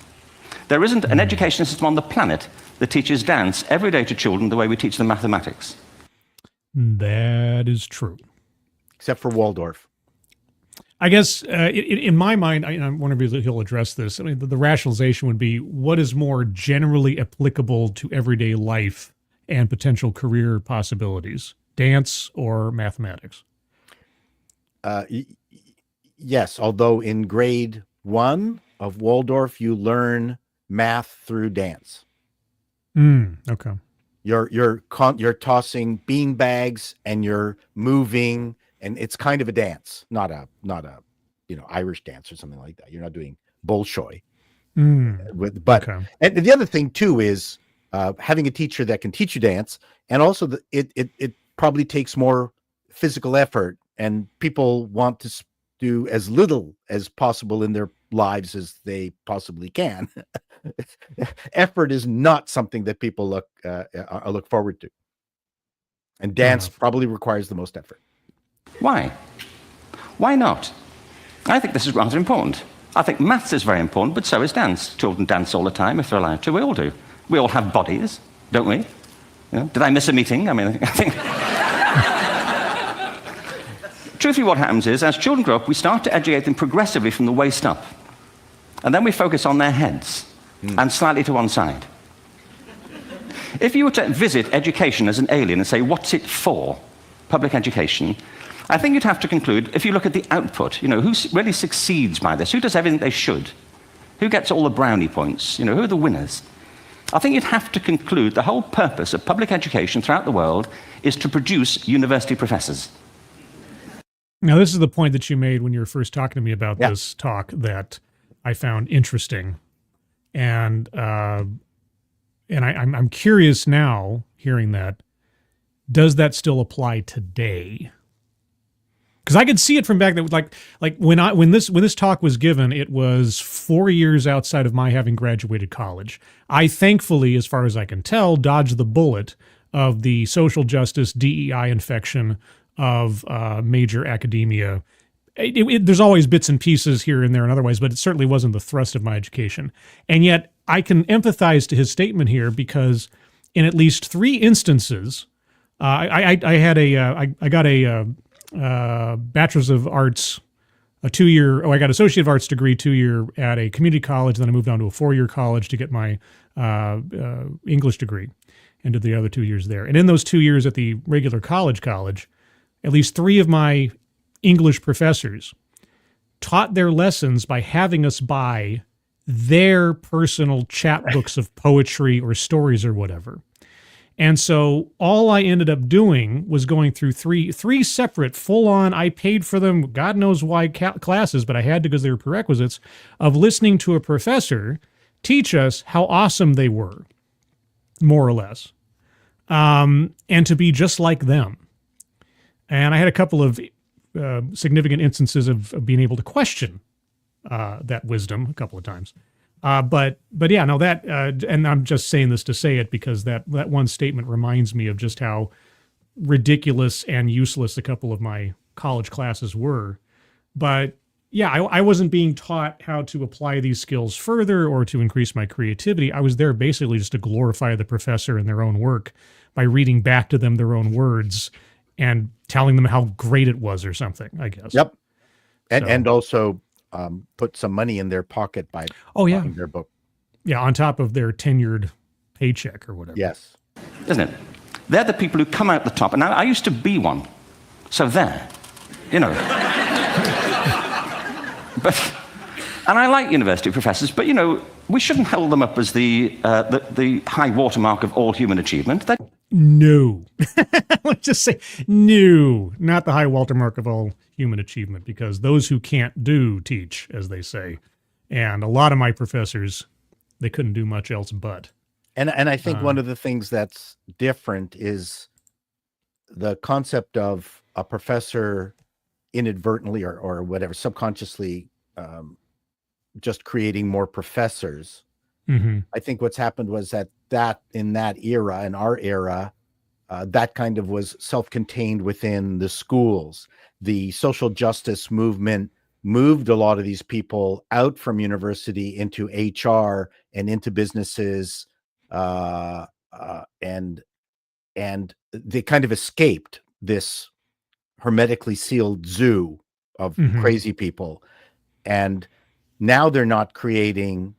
There isn't an education system on the planet that teaches dance every day to children the way we teach them mathematics. That is true. Except for Waldorf. I guess in my mind, I wonder if he'll address this. I mean, the rationalization would be, what is more generally applicable to everyday life and potential career possibilities, dance or mathematics? Yes, although in grade 1 of Waldorf, you learn math through dance. Okay. You're tossing bean bags and you're moving, and it's kind of a dance, not a Irish dance or something like that. You're not doing Bolshoi. And the other thing too is having a teacher that can teach you dance, and also it probably takes more physical effort, and people want to do as little as possible in their lives as they possibly can. Effort is not something that people look forward to, and dance probably requires the most effort. Why? Why not? I think this is rather important. I think maths is very important, but so is dance. Children dance all the time if they're allowed to. We all do. We all have bodies, don't we? Did I miss a meeting? I mean, I think... Truthfully, what happens is, as children grow up, we start to educate them progressively from the waist up. And then we focus on their heads and slightly to one side. If you were to visit education as an alien and say, what's it for, public education, I think you'd have to conclude, if you look at the output, who really succeeds by this? Who does everything they should? Who gets all the brownie points? Who are the winners? I think you'd have to conclude the whole purpose of public education throughout the world is to produce university professors. Now, this is the point that you made when you were first talking to me about this talk that I found interesting. And I'm curious now, hearing that, does that still apply today? Because I could see it from back then, like when this talk was given, it was 4 years outside of my having graduated college. I thankfully, as far as I can tell, dodged the bullet of the social justice DEI infection of major academia. There's always bits and pieces here and there and otherwise, but it certainly wasn't the thrust of my education. And yet I can empathize to his statement here because in at least 3 instances, I got a Bachelor's of Arts, I got Associate of Arts degree 2-year at a community college. Then I moved on to a 4-year college to get my English degree and did the other 2 years there. And in those 2 years at the regular college, at least 3 of my English professors taught their lessons by having us buy their personal chapbooks of poetry or stories or whatever. And so all I ended up doing was going through three separate full-on, I paid for them, God knows why, classes, but I had to because they were prerequisites, of listening to a professor teach us how awesome they were, more or less, and to be just like them. And I had a couple of significant instances of being able to question that wisdom a couple of times. But yeah, no, that, and I'm just saying this to say it because that one statement reminds me of just how ridiculous and useless a couple of my college classes were. But yeah, I wasn't being taught how to apply these skills further or to increase my creativity. I was there basically just to glorify the professor and their own work by reading back to them their own words and telling them how great it was or something, I guess. Yep. And also put some money in their pocket by buying their book. Yeah, on top of their tenured paycheck or whatever. Yes. Isn't it? They're the people who come out the top. And I used to be one. So there, But, and I like university professors, but, we shouldn't hold them up as the high watermark of all human achievement. No. Let's just say no, not the high watermark of all human achievement, because those who can't do teach, as they say. And a lot of my professors, they couldn't do much else but. And I think one of the things that's different is the concept of a professor inadvertently or whatever, subconsciously just creating more professors. Mm-hmm. I think what's happened was that in that era, in our era, that kind of was self-contained within the schools. The social justice movement moved a lot of these people out from university into HR and into businesses, and they kind of escaped this hermetically sealed zoo of crazy people. And now they're not creating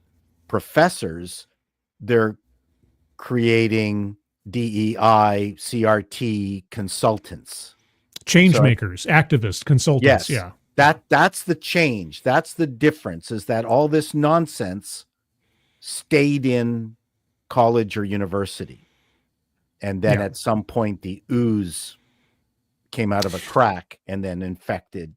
professors, they're creating DEI, CRT consultants. Change makers, activists, consultants. Yes, yeah. That's the change. That's the difference, is that all this nonsense stayed in college or university. And then at some point the ooze came out of a crack and then infected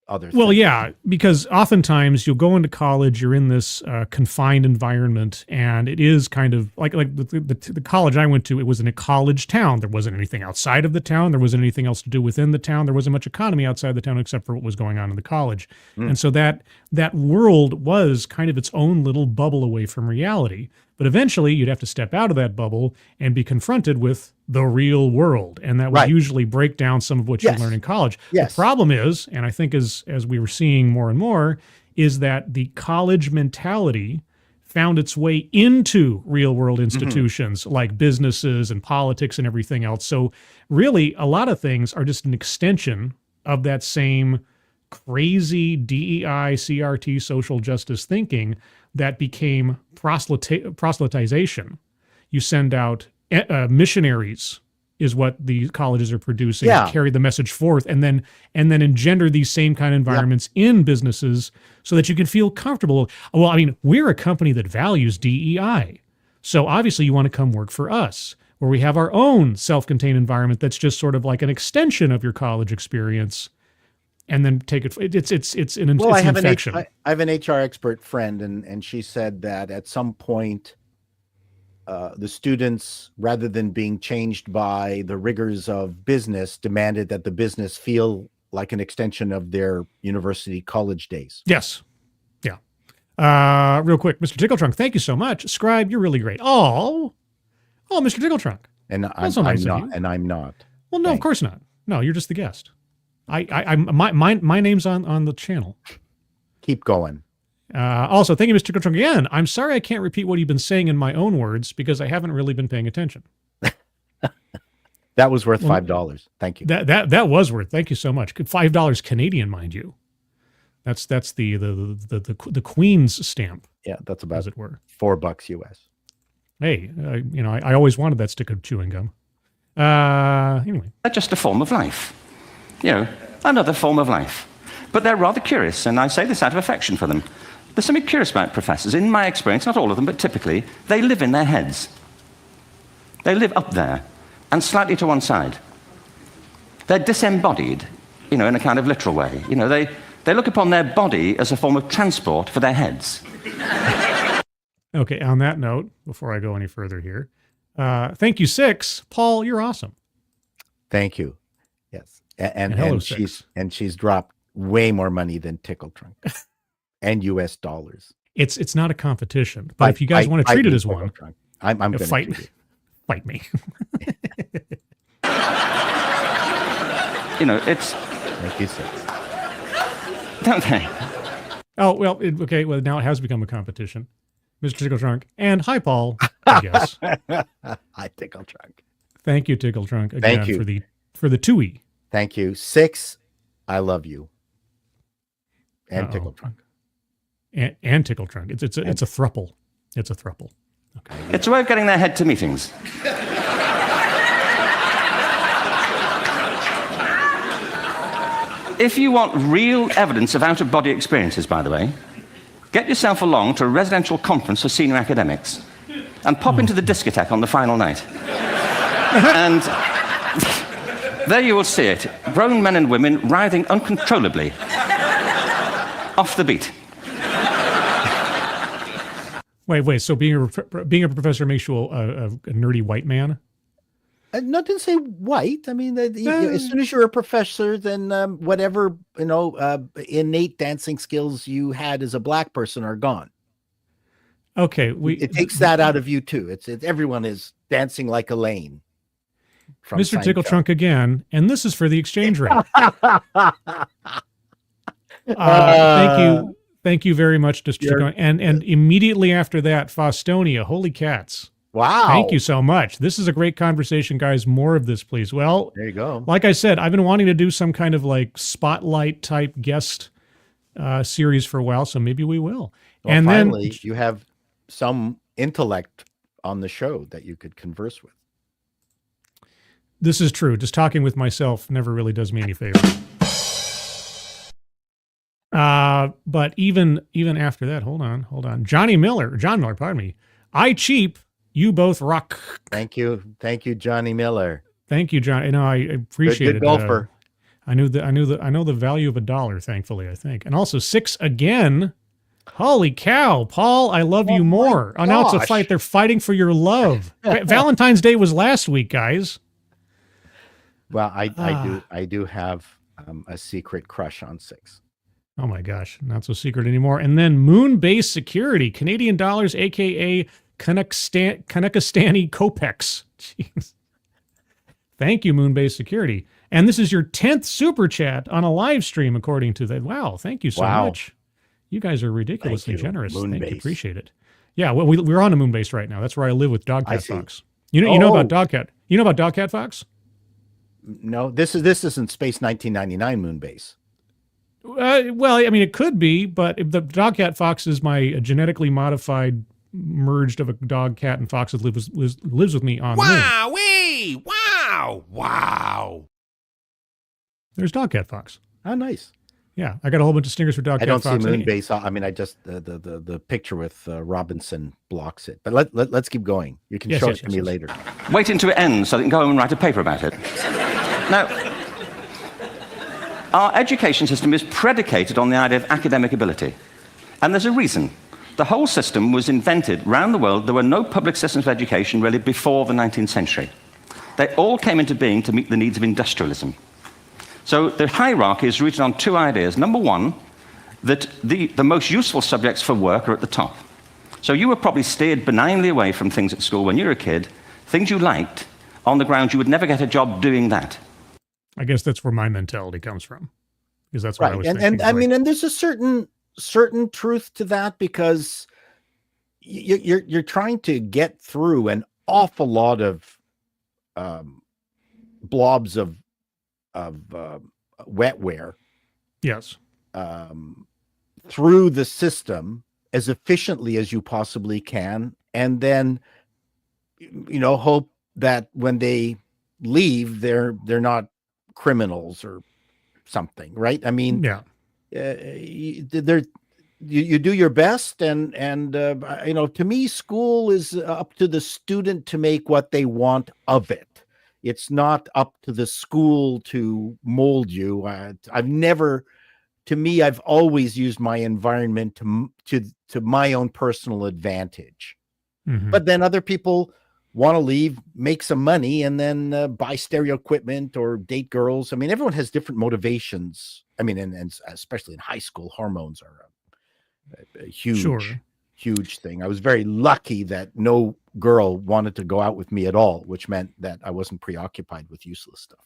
other things. Well, yeah, because oftentimes you'll go into college, you're in this confined environment, and it is kind of like the college I went to, it was in a college town. There wasn't anything outside of the town. There wasn't anything else to do within the town. There wasn't much economy outside the town except for what was going on in the college. And so that world was kind of its own little bubble away from reality. But eventually you'd have to step out of that bubble and be confronted with the real world. And that would usually break down some of what you learn in college. The problem is, and I think as we were seeing more and more, is that the college mentality found its way into real world institutions like businesses and politics and everything else. So really a lot of things are just an extension of that same crazy DEI, CRT, social justice thinking that became proselytization. You send out missionaries is what the colleges are producing Yeah. to carry the message forth, and then engender these same kind of environments in businesses so that you can feel comfortable. Well, I mean, we're a company that values DEI. So obviously you want to come work for us, where we have our own self-contained environment that's just sort of like an extension of your college experience, and then take it. It's an infection. I have an HR expert friend, and she said that at some point, the students, rather than being changed by the rigors of business, demanded that the business feel like an extension of their university college days. Yes. Yeah. Real quick, Mr. Tickletrunk, thank you so much. Scribe, you're really great. Oh, Mr. Tickletrunk. And I'm not. Well, no, of course not. No, you're just the guest. My name's on the channel. Keep going. Also, thank you, Mr. Tickletrunk, again. I'm sorry I can't repeat what you've been saying in my own words because I haven't really been paying attention. That was worth $5. Thank you. That was worth. Thank you so much. $5 Canadian, mind you. That's the Queen's stamp. Yeah, that's about, as it were, $4 US. Hey, I always wanted that stick of chewing gum. Anyway, They're just a form of life. Another form of life. But they're rather curious, and I say this out of affection for them. There's something curious about professors. In my experience, not all of them, but typically, they live in their heads. They live up there and slightly to one side. They're disembodied, in a kind of literal way. They look upon their body as a form of transport for their heads. Okay, on that note, before I go any further here, thank you, Six. Paul, you're awesome. Thank you. Yes. And hello, she's dropped way more money than Tickletrunk and US dollars. It's not a competition, but if you guys want to treat it as one, I'm going to fight me. It's... Thank you, Six. Don't they? Oh, well, okay. Well, now it has become a competition. Mr. Tickletrunk. And hi, Paul, I guess. Hi, Tickletrunk. Thank you, Tickletrunk, again, Thank you. for the TUI. Thank you. Six, I love you. And Tickletrunk. And Tickletrunk. It's a thruple. It's a thruple. Okay. It's a way of getting their head to meetings. If you want real evidence of out-of-body experiences, by the way, get yourself along to a residential conference for senior academics and pop into the discotheque on the final night. And there you will see it. Grown men and women writhing uncontrollably off the beat. Wait. So being a professor makes you a nerdy white man? Not to say white. I mean, as soon as you're a professor, then whatever innate dancing skills you had as a black person are gone. Okay, it takes that out of you too. It's everyone is dancing like Elaine. Mr. Tickletrunk again, and this is for the exchange rate. Thank you very much, Mr. And immediately after that, Faustonia, holy cats. Wow. Thank you so much. This is a great conversation, guys. More of this, please. Well, there you go. Like I said, I've been wanting to do some kind of like spotlight type guest series for a while, so maybe we will. Well, and finally, then you have some intellect on the show that you could converse with. This is true. Just talking with myself never really does me any favors. But even after that, hold on. John Miller, pardon me. I cheap. You both rock. Thank you, Johnny Miller. Thank you, John. I appreciate it. Good golfer. I know the value of $1. Thankfully, I think. And also 6 again. Holy cow, Paul! I love you more. Oh, now it's a fight. They're fighting for your love. Valentine's Day was last week, guys. Well, I do have a secret crush on 6. Oh my gosh, not so secret anymore. And then Moon-based security, Canadian dollars, aka Kanakistani Kopecks. Jeez. Thank you, Moon-based security. And this is your 10th super chat on a live stream, according to that. Wow, thank you so much. You guys are ridiculously generous. Thank you, appreciate it. Yeah, well, we're on a Moon-based right now. That's where I live with Dogcat Fox. You know about Dogcat. You know about Dogcat Fox? No, this isn't Space 1999 Moonbase. Well, I mean, it could be, but the Dogcat Fox is my genetically modified merged of a dog, cat, and fox that lives with me on Moon. Wow! Wow. There's Dogcat Fox. Oh, nice. Yeah, I got a whole bunch of stickers for Dogcat Fox. I don't see Moonbase. I mean, I just the picture with Robinson blocks it. But let's keep going. You can show it to me later. Wait until it ends so they can go home and write a paper about it. Now, our education system is predicated on the idea of academic ability. And there's a reason. The whole system was invented around the world. There were no public systems of education really before the 19th century. They all came into being to meet the needs of industrialism. So the hierarchy is rooted on two ideas. Number one, that the most useful subjects for work are at the top. So you were probably steered benignly away from things at school when you were a kid, things you liked, on the grounds you would never get a job doing that. I guess that's where my mentality comes from, because that's what I was thinking. And I mean, and there's a certain truth to that, because you're trying to get through an awful lot of blobs of wetware, yes, through the system as efficiently as you possibly can, and then hope that when they leave, they're not criminals or something, right? I mean, yeah, you do your best, and to me, school is up to the student to make what they want of it. It's not up to the school to mold you. I've always used my environment to my own personal advantage. Mm-hmm. But then other people want to leave, make some money, and then buy stereo equipment or date girls. I mean, everyone has different motivations. I mean, and especially in high school, hormones are a huge thing. I was very lucky that no girl wanted to go out with me at all, which meant that I wasn't preoccupied with useless stuff.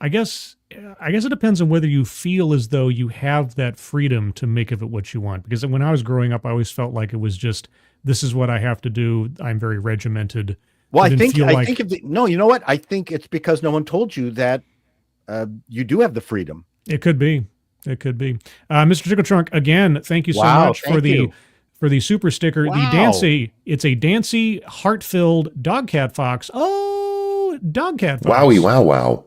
I guess it depends on whether you feel as though you have that freedom to make of it what you want. Because when I was growing up, I always felt like it was just, this is what I have to do. I'm very regimented. Well, I think no, you know what? I think it's because no one told you that you do have the freedom. It could be. Mr. Tickle Trunk, again, thank you so much for the super sticker. Wow. It's a dancy, heart-filled Dogcat Fox. Oh, Dogcat Fox. Wowie, wow.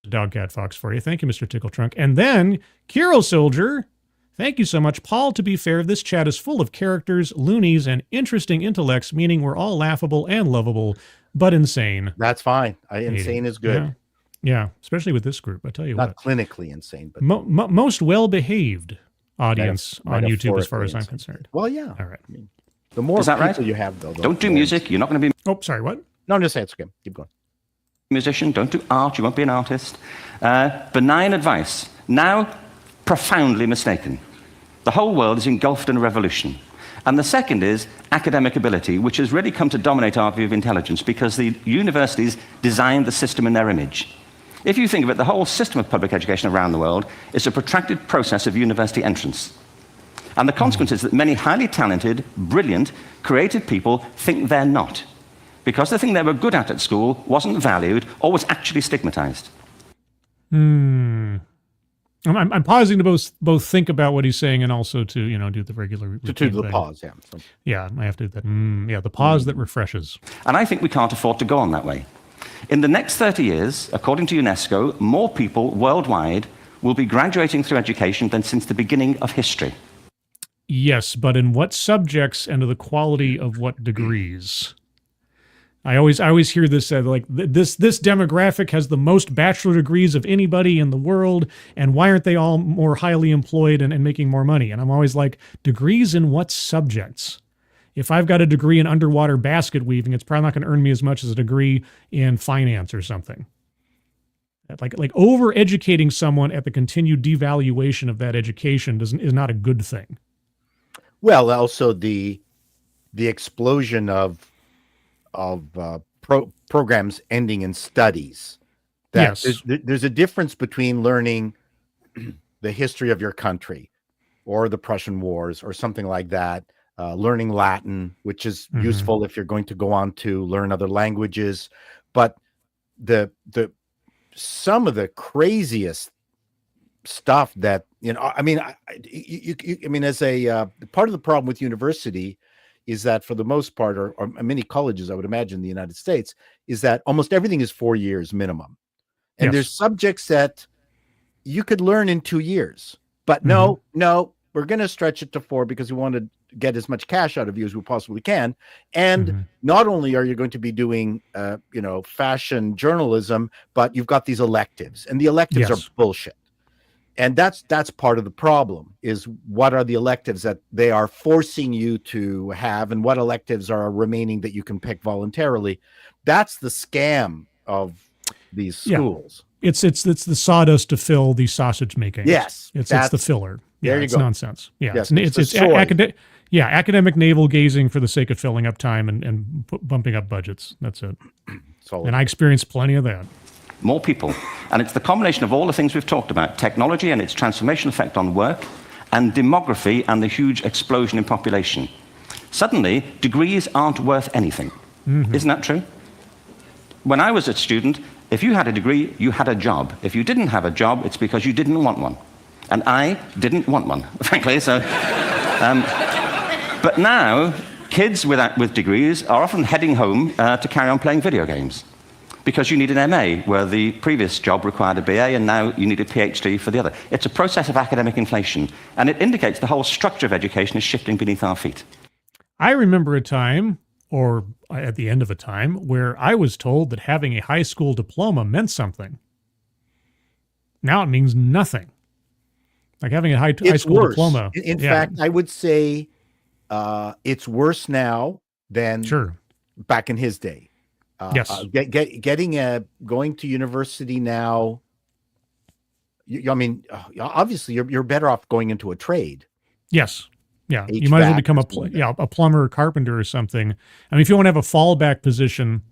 Dogcat Fox for you. Thank you, Mr. Tickle Trunk. And then, Kiro Soldier, thank you so much. Paul, to be fair, this chat is full of characters, loonies, and interesting intellects, meaning we're all laughable and lovable, but insane. That's fine. Insane is good. Yeah, especially with this group. I tell you Not clinically insane, but most well-behaved audience on YouTube, as far as I'm concerned. Well, yeah. All right. I mean, the more people you have, though. Don't do music. You're not going to be. Oh, sorry. What? No, I'm just saying it's okay. Keep going. Musician. Don't do art. You won't be an artist. Benign advice. Now, profoundly mistaken. The whole world is engulfed in a revolution. And the second is academic ability, which has really come to dominate our view of intelligence because the universities designed the system in their image. If you think of it, the whole system of public education around the world is a protracted process of university entrance. And the consequence is that many highly talented, brilliant, creative people think they're not, because the thing they were good at school wasn't valued or was actually stigmatized. I'm pausing to both think about what he's saying and also to do the regular routine to the thing. pause. Yeah. So. Yeah, I have to do that. The pause that refreshes. And I think we can't afford to go on that way. In the next 30 years, according to UNESCO, more people worldwide will be graduating through education than since the beginning of history. Yes, but in what subjects and to the quality of what degrees? I always hear this said, like, this demographic has the most bachelor degrees of anybody in the world, and why aren't they all more highly employed and making more money? And I'm always like, degrees in what subjects? If I've got a degree in underwater basket weaving, it's probably not going to earn me as much as a degree in finance or something. Like over-educating someone at the continued devaluation of that education is not a good thing. Well, also the explosion of programs ending in studies. Yes. There's a difference between learning the history of your country or the Prussian Wars or something like that, learning Latin, which is useful if you're going to go on to learn other languages. But some of the craziest stuff that, I mean, as a part of the problem with university, is that for the most part, or many colleges, I would imagine in the United States, is that almost everything is 4 years minimum. And there's subjects that you could learn in 2 years, but no, we're going to stretch it to 4 because we want to get as much cash out of you as we possibly can. And not only are you going to be doing, fashion journalism, but you've got these electives, and the electives are bullshit. And that's part of the problem, is what are the electives that they are forcing you to have, and what electives are remaining that you can pick voluntarily. That's the scam of these schools. It's the sawdust to fill the sausage making. Yes, it's the filler. Yeah, there you it's go. Nonsense. Yeah, yes, it's academic navel gazing for the sake of filling up time and bumping up budgets. That's it. And I experienced plenty of that. More people. And it's the combination of all the things we've talked about, technology and its transformational effect on work, and demography and the huge explosion in population. Suddenly, degrees aren't worth anything. Isn't that true? When I was a student, if you had a degree, you had a job. If you didn't have a job, it's because you didn't want one. And I didn't want one, frankly. So, but now, kids with degrees are often heading home to carry on playing video games, because you need an MA, where the previous job required a BA, and now you need a PhD for the other. It's a process of academic inflation, and it indicates the whole structure of education is shifting beneath our feet. I remember a time, or at the end of a time, where I was told that having a high school diploma meant something. Now it means nothing. Like having a high school diploma. In fact, I would say it's worse now than back in his day. Yes. Going to university now. Obviously, you're better off going into a trade. Yes. Yeah. You might as well become a plumber or carpenter or something. I mean, if you want to have a fallback position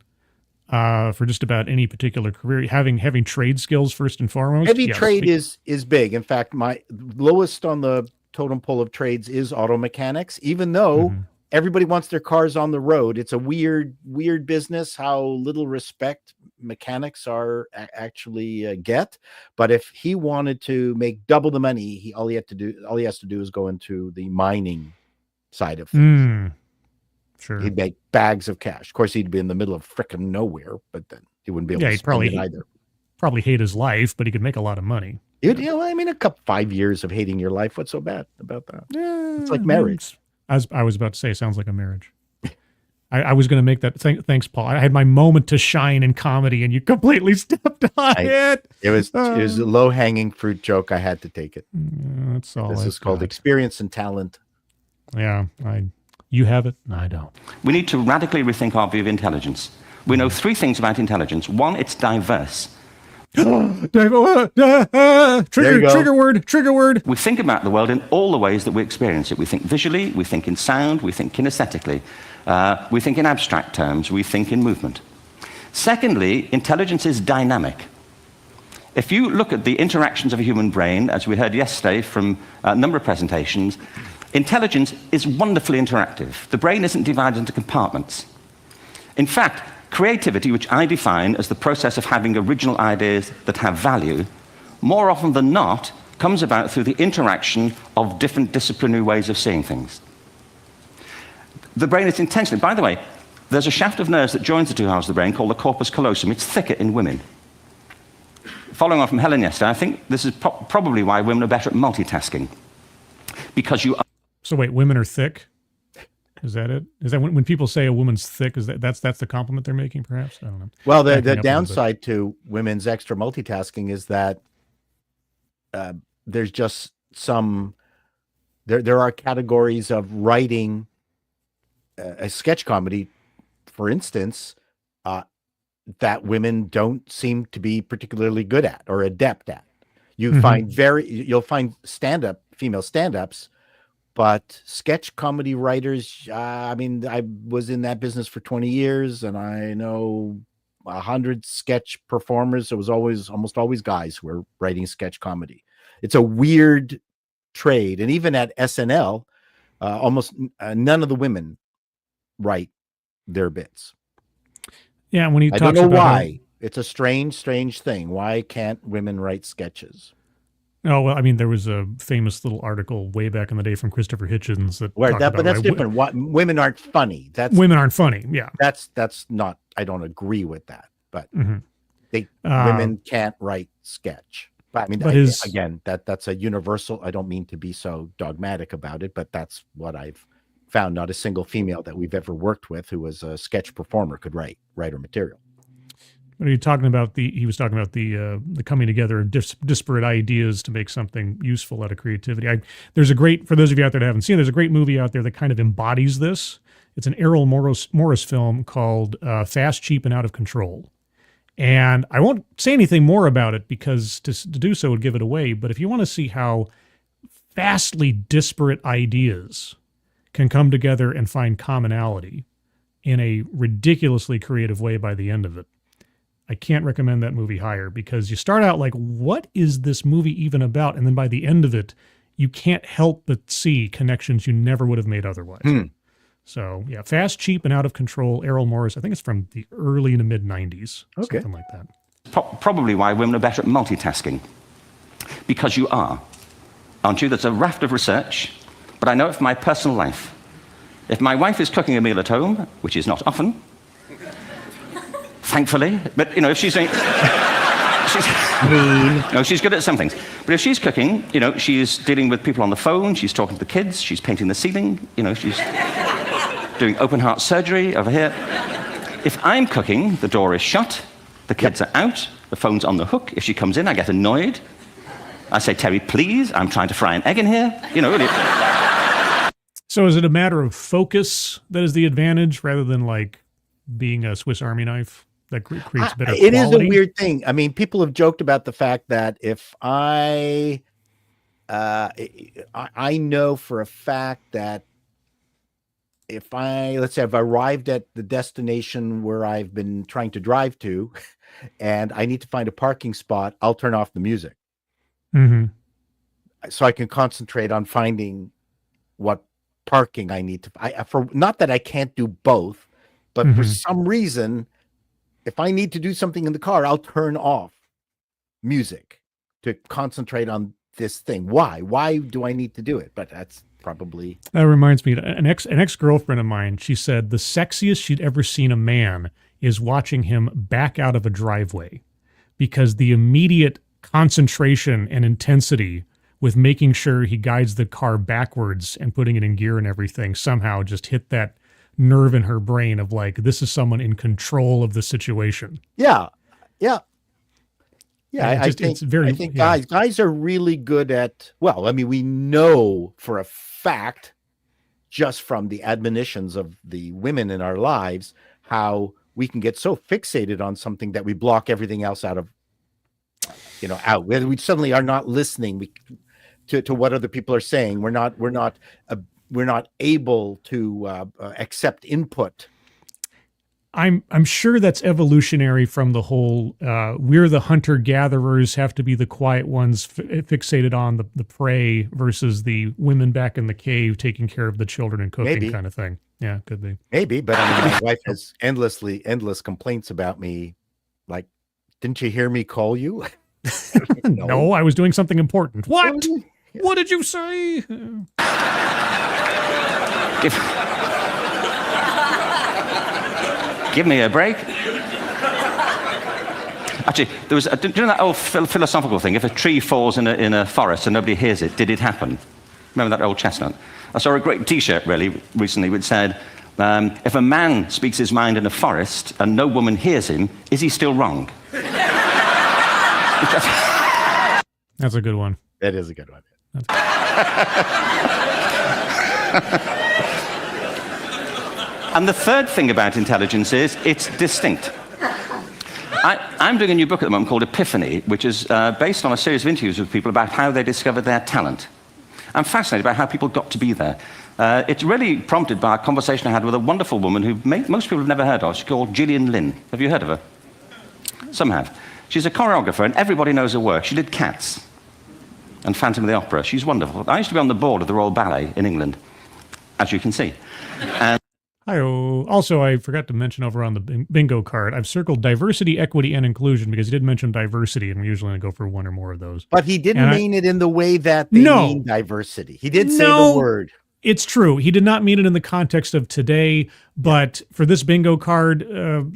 for just about any particular career, having trade skills first and foremost. Heavy trade is big. In fact, my lowest on the totem pole of trades is auto mechanics, even though everybody wants their cars on the road. It's a weird business, how little respect mechanics are actually get. But if he wanted to make double the money, all he has to do is go into the mining side of things. Sure. He'd make bags of cash. Of course, he'd be in the middle of frickin' nowhere, but then he wouldn't be able to spend it either. Probably hate his life, but he could make a lot of money. A couple 5 years of hating your life. What's so bad about that? It's like marriage. I was about to say, it sounds like a marriage. I was going to make that. Thanks, Paul. I had my moment to shine in comedy, and you completely stepped on it. It was a low-hanging fruit joke. I had to take it. That's all. This is called experience and talent. Yeah, you have it. I don't. We need to radically rethink our view of intelligence. We know 3 things about intelligence. 1, it's diverse. Trigger word. We think about the world in all the ways that we experience it. We think visually, we think in sound, we think kinesthetically, we think in abstract terms, we think in movement. Secondly, intelligence is dynamic. If you look at the interactions of a human brain, as we heard yesterday from a number of presentations, intelligence is wonderfully interactive. The brain isn't divided into compartments. In fact, creativity, which I define as the process of having original ideas that have value, more often than not, comes about through the interaction of different disciplinary ways of seeing things. The brain is intentionally, by the way, there's a shaft of nerves that joins the 2 halves of the brain called the corpus callosum. It's thicker in women. Following on from Helen yesterday, I think this is probably why women are better at multitasking. Because you are... So wait, women are thick? Is that it? Is that when people say a woman's thick? That's the compliment they're making? Perhaps I don't know. Well, the downside to women's extra multitasking is that there's just some. There are categories of writing a sketch comedy, for instance, that women don't seem to be particularly good at or adept at. You'll find female stand-ups. But sketch comedy writers, I was in that business for 20 years, and I know 100 sketch performers. It was almost always guys who were writing sketch comedy. It's a weird trade. And even at SNL, almost none of the women write their bits. Yeah, when he talks I don't know about why. It's a strange thing. Why can't women write sketches? Oh, well, I mean, there was a famous little article way back in the day from Christopher Hitchens that talked about but that's different. Women aren't funny. Women aren't funny. Yeah. That's not, I don't agree with that, but women can't write sketch. But I mean, again, that's a universal. I don't mean to be so dogmatic about it, but that's what I've found. Not a single female that we've ever worked with who was a sketch performer could write her material. What are you talking about? He was talking about the coming together of disparate ideas to make something useful out of creativity. There's a great, for those of you out there that haven't seen it, there's a great movie out there that kind of embodies this. It's an Errol Morris film called Fast, Cheap, and Out of Control. And I won't say anything more about it because to do so would give it away. But if you want to see how vastly disparate ideas can come together and find commonality in a ridiculously creative way by the end of it, I can't recommend that movie higher, because you start out like, what is this movie even about? And then by the end of it, you can't help but see connections you never would have made otherwise. So yeah, Fast, Cheap, and Out of Control, Errol Morris. I think it's from the early to mid 90s, something like that. Probably why women are better at multitasking. Because you are, aren't you? There's a raft of research, but I know it from my personal life. If my wife is cooking a meal at home, which is not often, thankfully, but if she's doing, she's good at some things. But if she's cooking, she's dealing with people on the phone, she's talking to the kids, she's painting the ceiling, she's doing open heart surgery over here. If I'm cooking, the door is shut, the kids are out, the phone's on the hook. If she comes in, I get annoyed. I say, Terry, please, I'm trying to fry an egg in here. Really. So is it a matter of focus that is the advantage rather than like being a Swiss Army knife that creates better quality? It is a weird thing. I mean, people have joked about the fact that if I know for a fact that if let's say I've arrived at the destination where I've been trying to drive to and I need to find a parking spot, I'll turn off the music. So I can concentrate on finding what parking I need to, not that I can't do both, but for some reason, if I need to do something in the car, I'll turn off music to concentrate on this thing. Why do I need to do it? But that's probably... That reminds me, an ex-girlfriend of mine, she said the sexiest she'd ever seen a man is watching him back out of a driveway, because the immediate concentration and intensity with making sure he guides the car backwards and putting it in gear and everything somehow just hit that nerve in her brain of like, this is someone in control of the situation. I think guys are really good at, we know for a fact, just from the admonitions of the women in our lives, how we can get so fixated on something that we block everything else out. We suddenly are not listening to what other people are saying. We're not able to accept input. I'm sure that's evolutionary from the whole we're the hunter-gatherers, have to be the quiet ones fixated on the prey versus the women back in the cave taking care of the children and cooking kind of thing. Yeah, could be. Maybe, but I mean, my wife has endless complaints about me. Like, didn't you hear me call you? No, I was doing something important. What? What did you say? Give me a break. Actually, there was do you know that old philosophical thing? If a tree falls in a forest and nobody hears it, did it happen? Remember that old chestnut? I saw a great T-shirt really recently which said, if a man speaks his mind in a forest and no woman hears him, is he still wrong? That's a good one. That is a good one. And the third thing about intelligence is it's distinct. I'm doing a new book at the moment called Epiphany, which is based on a series of interviews with people about how they discovered their talent. I'm fascinated by how people got to be there. It's really prompted by a conversation I had with a wonderful woman who most people have never heard of. She's called Jillian Lynn. Have you heard of her? Some have. She's a choreographer, and everybody knows her work. She did Cats and Phantom of the Opera. She's wonderful. I used to be on the board of the Royal Ballet in England, as you can see. Hi-oh. Also, I forgot to mention over on the bingo card, I've circled diversity, equity, and inclusion because he did mention diversity, and we usually only go for one or more of those. But he didn't mean it in the way that they mean diversity. He did say the word. It's true. He did not mean it in the context of today, but for this bingo card,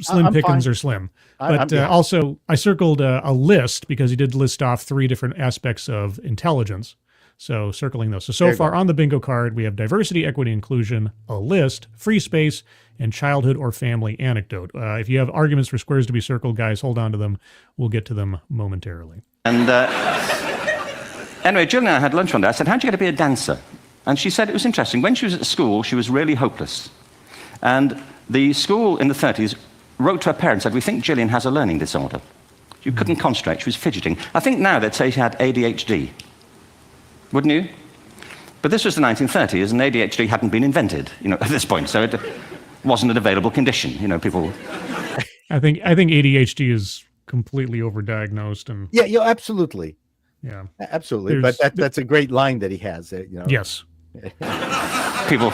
slim pickings are slim. But also, I circled a list because he did list off 3 different aspects of intelligence. So circling those. So far on the bingo card, we have diversity, equity, inclusion, a list, free space, and childhood or family anecdote. If you have arguments for squares to be circled, guys, hold on to them. We'll get to them momentarily. And anyway, Jillian and I had lunch one day. I said, how'd you get to be a dancer? And she said it was interesting. When she was at school, she was really hopeless. And the school in the 30s wrote to her parents and said, we think Jillian has a learning disorder. She couldn't concentrate. She was fidgeting. I think now they'd say she had ADHD. Wouldn't you? But this was the 1930s, and ADHD hadn't been invented, at this point, so it wasn't an available condition. People. I think ADHD is completely overdiagnosed, and yeah, absolutely, yeah, absolutely. But that's a great line that he has. Yes, people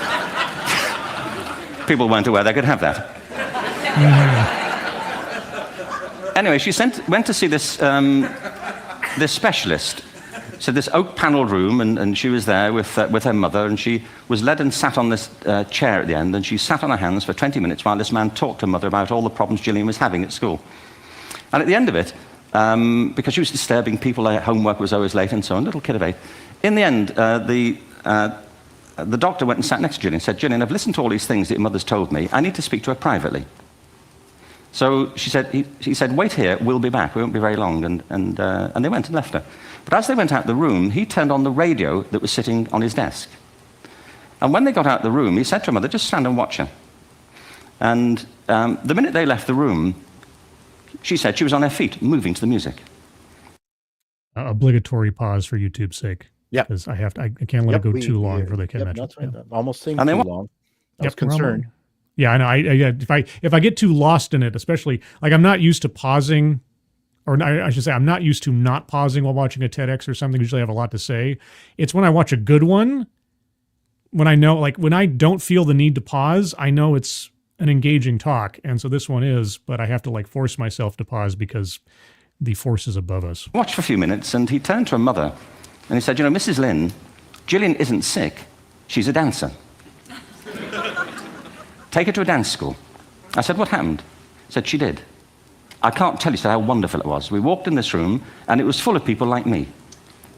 weren't aware they could have that. Anyway, she went to see this specialist. So this oak-paneled room, and she was there with her mother, and she was led and sat on this chair at the end, and she sat on her hands for 20 minutes while this man talked to her mother about all the problems Jillian was having at school. And at the end of it, because she was disturbing people, their homework was always late and so on, little kid of 8, in the end, the doctor went and sat next to Jillian and said, Jillian, I've listened to all these things that your mother's told me. I need to speak to her privately. So he said, wait here, we'll be back. We won't be very long. And they went and left her. But as they went out the room, he turned on the radio that was sitting on his desk. And when they got out the room, he said to her mother, just stand and watch her. And the minute they left the room, she said she was on her feet, moving to the music. Obligatory pause for YouTube's sake. Yeah. Because I can't let it go too long before they can mention it. Right. Almost seemed too long. I was concerned. Yeah, I know. If I get too lost in it, especially, like I'm not used to pausing, or I should say I'm not used to not pausing while watching a TEDx or something. Usually I have a lot to say. It's when I watch a good one, when I know, like when I don't feel the need to pause, I know it's an engaging talk. And so this one is, but I have to like force myself to pause because the force is above us. Watched for a few minutes, and he turned to her mother, and he said, Mrs. Lynn, Jillian isn't sick. She's a dancer. Take her to a dance school. I said, what happened? He said, she did. I can't tell you how wonderful it was. We walked in this room, and it was full of people like me.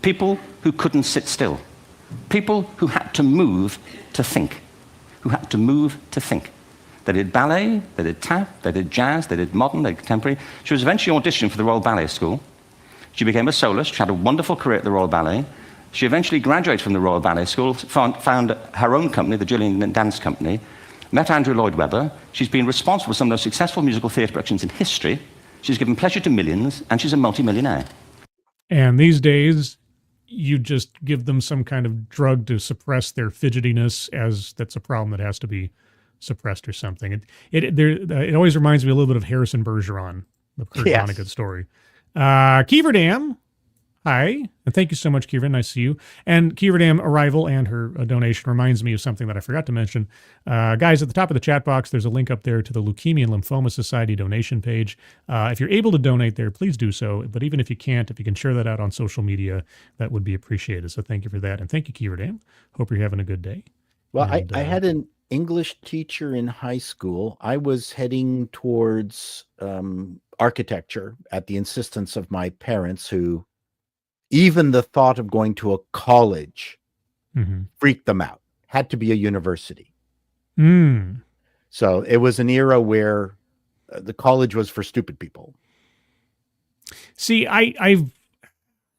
People who couldn't sit still. People who had to move to think. They did ballet, they did tap, they did jazz, they did modern, they did contemporary. She was eventually auditioned for the Royal Ballet School. She became a soloist. She had a wonderful career at the Royal Ballet. She eventually graduated from the Royal Ballet School, found her own company, the Jillian Lynn Dance Company, met Andrew Lloyd Webber. She's been responsible for some of the most successful musical theatre productions in history. She's given pleasure to millions, and she's a multimillionaire. And these days, you just give them some kind of drug to suppress their fidgetiness, as that's a problem that has to be suppressed or something. It always reminds me a little bit of Harrison Bergeron, the Kurt Vonnegut story. Kiever Dam, hi, and thank you so much, Kieran. Nice to see you. And Kiever Dam arrival and her donation reminds me of something that I forgot to mention. Guys, at the top of the chat box, there's a link up there to the Leukemia and Lymphoma Society donation page. If you're able to donate there, please do so. But even if you can't, if you can share that out on social media, that would be appreciated. So thank you for that. And thank you, Kiever Dam. Hope you're having a good day. Well, I had an English teacher in high school. I was heading towards architecture at the insistence of my parents, who even the thought of going to a college freaked them out. Had to be a university. So it was an era where the college was for stupid people. See, I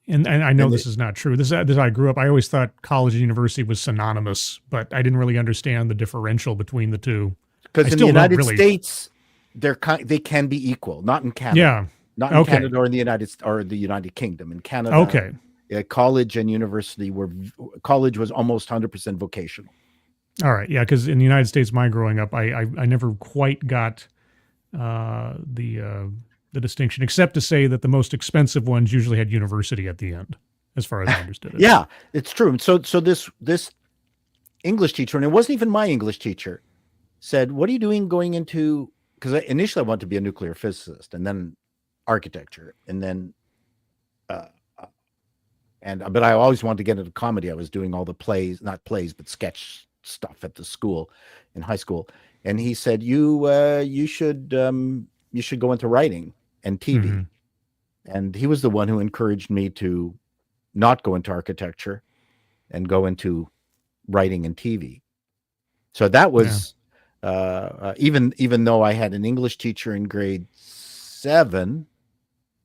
know this is not true. This is how I grew up. I always thought college and university was synonymous, but I didn't really understand the differential between the two. Because in the United States, they can be equal. Not in Canada. Yeah. Not in Canada or in the United Kingdom. In Canada, college and university college was almost 100% vocational. All right, yeah, because in the United States, my growing up, I never quite got the distinction, except to say that the most expensive ones usually had university at the end, as far as I understood it. Yeah, it's true. So this English teacher, and it wasn't even my English teacher, said, "What are you doing going into?" Because initially I wanted to be a nuclear physicist, and then architecture, and then but I always wanted to get into comedy. I was doing all the plays, not plays, but sketch stuff at the school, in high school. And he said, you should go into writing and TV." Mm-hmm. And he was the one who encouraged me to not go into architecture and go into writing and TV. So that was even though I had an English teacher in grade 7,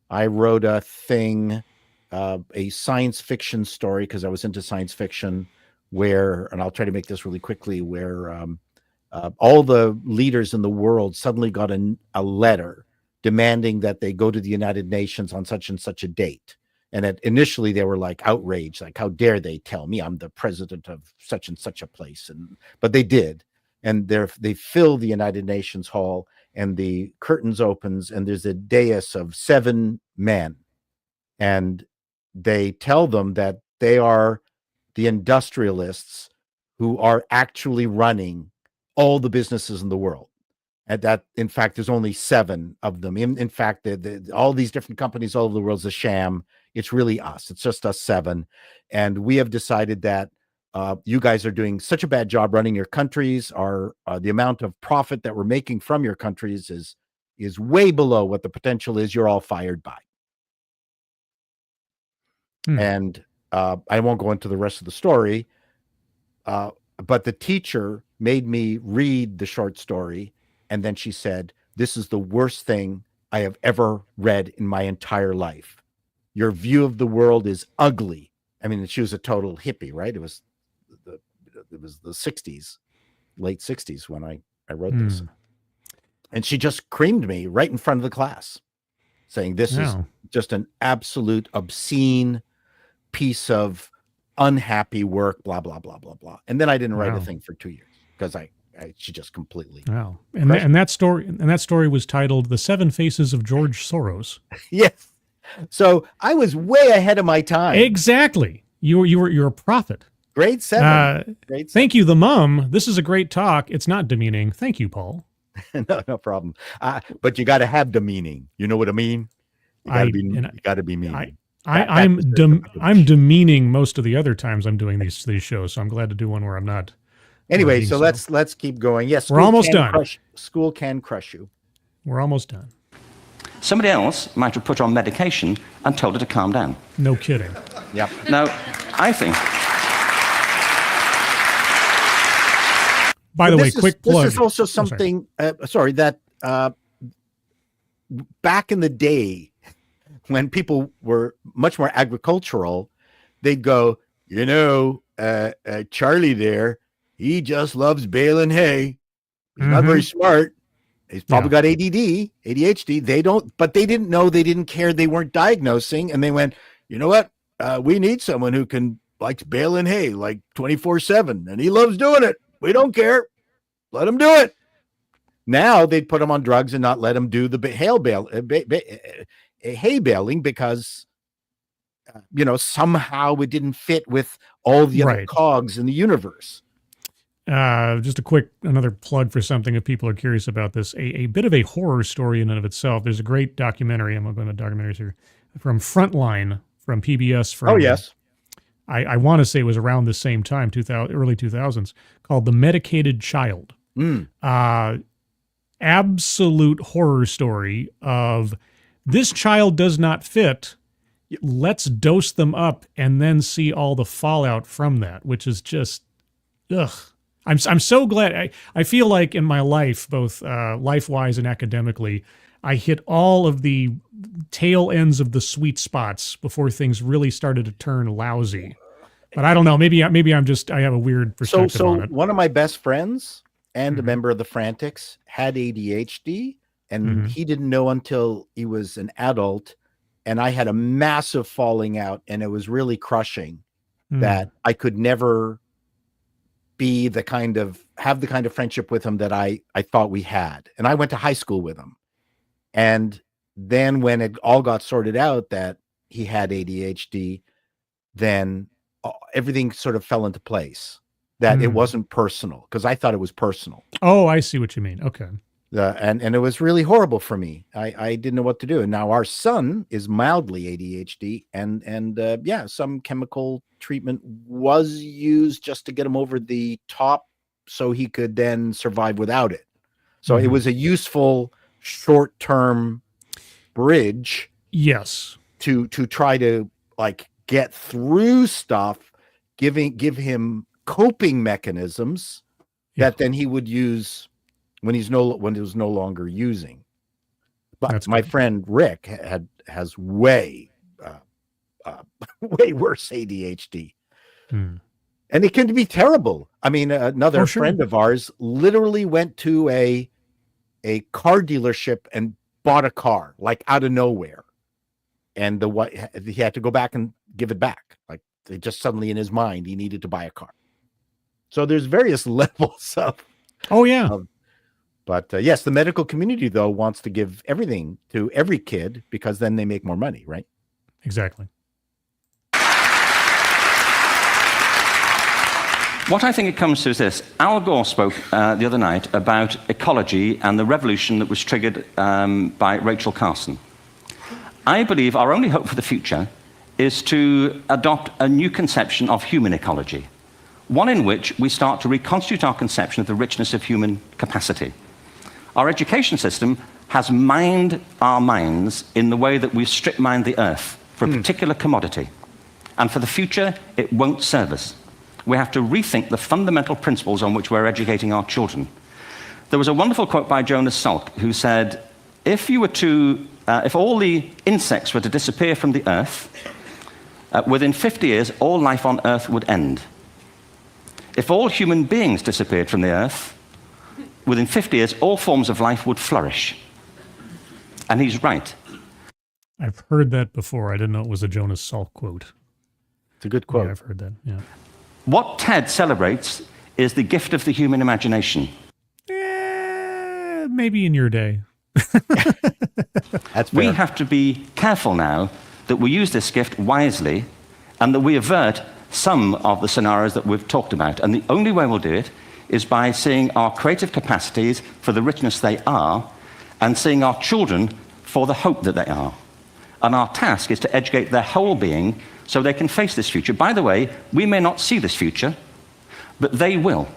I wrote a thing, a science fiction story, because I was into science fiction, where, and I'll try to make this really quickly, where all the leaders in the world suddenly got a letter demanding that they go to the United Nations on such and such a date. And initially they were like outraged, like, how dare they tell me I'm the president of such and such a place? But they did. And they fill the United Nations hall, and the curtains opens, and there's a dais of 7 men. And they tell them that they are the industrialists who are actually running all the businesses in the world. And that, in fact, there's only 7 of them. In fact, all these different companies all over the world is a sham. It's really us. It's just us 7. And we have decided that you guys are doing such a bad job running your countries. The amount of profit that we're making from your countries is way below what the potential is. You're all fired by. And I won't go into the rest of the story, but the teacher made me read the short story, and then she said, "This is the worst thing I have ever read in my entire life. Your view of the world is ugly." I mean, she was a total hippie, right? It was the 60s, late 60s when I wrote this. And she just creamed me right in front of the class, saying, "This is just an absolute obscene piece of unhappy work, blah, blah, blah, blah, blah." And then I didn't write a thing for 2 years, because she just completely. Wow. And that story was titled "The 7 Faces of George Soros." Yes. So I was way ahead of my time. Exactly. You're a prophet. Grade 7. Thank you, the mum. This is a great talk. It's not demeaning. Thank you, Paul. No problem. But you got to have demeaning. You know what I mean? You got to be mean. I'm demeaning most of the other times I'm doing these shows, so I'm glad to do one where I'm not. Anyway, so let's keep going. Yes, we're almost done. School can crush you. We're almost done. Somebody else might have put her on medication and told her to calm down. No kidding. Yep. Now, I think. By the way, quick plug. This is also something. That back in the day, when people were much more agricultural, they'd go, Charlie there, he just loves baling hay. He's not very smart. He's probably got ADD, ADHD. But they didn't know, they didn't care, they weren't diagnosing. And they went, you know what? We need someone who likes baling hay like 24/7, and he loves doing it. We don't care. Let him do it. Now they'd put him on drugs and not let him do the hay baling, because somehow it didn't fit with all the other cogs in the universe. Just another plug for something if people are curious about this. A bit of a horror story in and of itself. There's a great documentary. I'm going to documentaries here from Frontline from PBS. Oh yes. I want to say it was around the same time, early 2000s, called The Medicated Child. Absolute horror story of this child does not fit. Let's dose them up and then see all the fallout from that, which is just, ugh. I'm so glad. I feel like in my life, both life-wise and academically, I hit all of the tail ends of the sweet spots before things really started to turn lousy. But I don't know. Maybe I have a weird perspective on it. One of my best friends and a member of the Frantics had ADHD, and he didn't know until he was an adult. And I had a massive falling out, and it was really crushing that I could never have the kind of friendship with him that I thought we had. And I went to high school with him. And then when it all got sorted out that he had ADHD, then everything sort of fell into place. that it wasn't personal, because I thought it was personal. Oh, I see what you mean. Okay. And it was really horrible for me. I didn't know what to do. And now our son is mildly ADHD, and yeah, some chemical treatment was used just to get him over the top so he could then survive without it. So it was a useful short-term bridge. Yes. To try to like get through stuff, give him coping mechanisms that then he would use when he was no longer using. But That's my good. friend Rick has way way worse ADHD. And it can be terrible. I mean, another friend of ours literally went to a car dealership and bought a car, like out of nowhere. And he had to go back and give it back. Like, it just suddenly in his mind, he needed to buy a car. So there's various levels of. Oh yeah. But yes, the medical community though wants to give everything to every kid because then they make more money, right? Exactly. What I think it comes to is this. Al Gore spoke the other night about ecology and the revolution that was triggered by Rachel Carson. I believe our only hope for the future is to adopt a new conception of human ecology, one in which we start to reconstitute our conception of the richness of human capacity. Our education system has mined our minds in the way that we've strip mined the earth for a particular commodity. And for the future, it won't serve us. We have to rethink the fundamental principles on which we're educating our children. There was a wonderful quote by Jonas Salk, who said, if all the insects were to disappear from the earth, within 50 years, all life on earth would end. If all human beings disappeared from the earth, within 50 years, all forms of life would flourish. And he's right. I've heard that before. I didn't know it was a Jonas Salk quote. It's a good quote. Yeah, I've heard that, yeah. What TED celebrates is the gift of the human imagination. Maybe in your day. That's fair. We have to be careful now that we use this gift wisely and that we avert some of the scenarios that we've talked about. And the only way we'll do it is by seeing our creative capacities for the richness they are and seeing our children for the hope that they are. And our task is to educate their whole being so they can face this future. By the way, we may not see this future, but they will.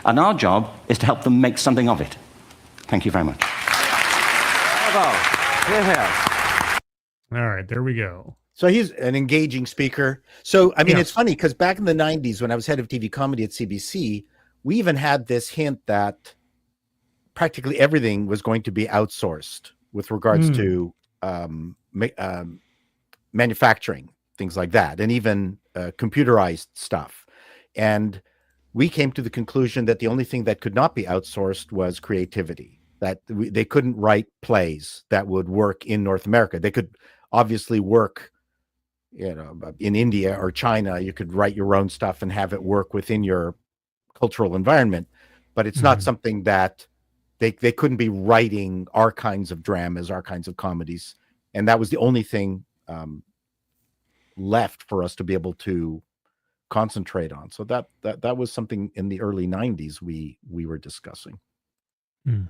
And our job is to help them make something of it. Thank you very much. All right, there we go. So he's an engaging speaker. So, I mean, it's funny because back in the 90s when I was head of TV comedy at CBC, we even had this hint that practically everything was going to be outsourced with regards to manufacturing, things like that, and even computerized stuff. And we came to the conclusion that the only thing that could not be outsourced was creativity, that they couldn't write plays that would work in North America. They could obviously work, you know, in India or China. You could write your own stuff and have it work within your cultural environment, but it's not something that they couldn't be writing our kinds of dramas, our kinds of comedies. And that was the only thing left for us to be able to concentrate on. So that was something in the early 90s we were discussing. All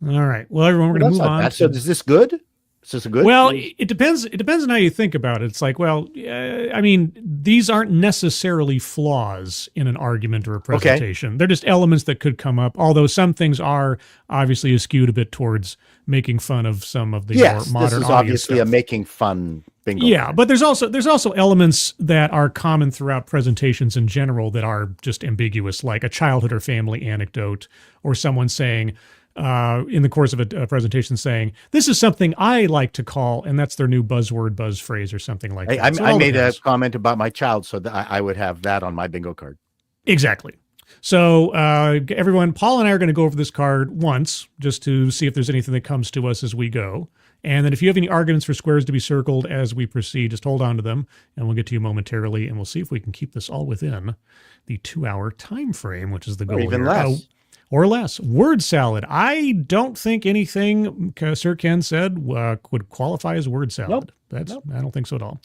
right. Well, everyone, we're going to move on. So is this good? Is this a good? Well, it depends. It depends on how you think about it. It's like, well, I mean, these aren't necessarily flaws in an argument or a presentation. Okay. They're just elements that could come up. Although some things are obviously skewed a bit towards making fun of some of the more modern. This is obviously stuff. A making fun bingo. Yeah, but there's also elements that are common throughout presentations in general that are just ambiguous, like a childhood or family anecdote, or someone saying, in the course of a presentation saying, this is something I like to call, and that's their new buzzword, buzz phrase, or something like that. I made a comment about my child, so that I would have that on my bingo card. Exactly. So everyone, Paul and I are going to go over this card once, just to see if there's anything that comes to us as we go. And then if you have any arguments for squares to be circled as we proceed, just hold on to them, and we'll get to you momentarily, and we'll see if we can keep this all within the 2-hour time frame, which is the goal. Or even here. less. Or less. Word salad. I don't think anything Sir Ken said would qualify as word salad. Nope. I don't think so at all.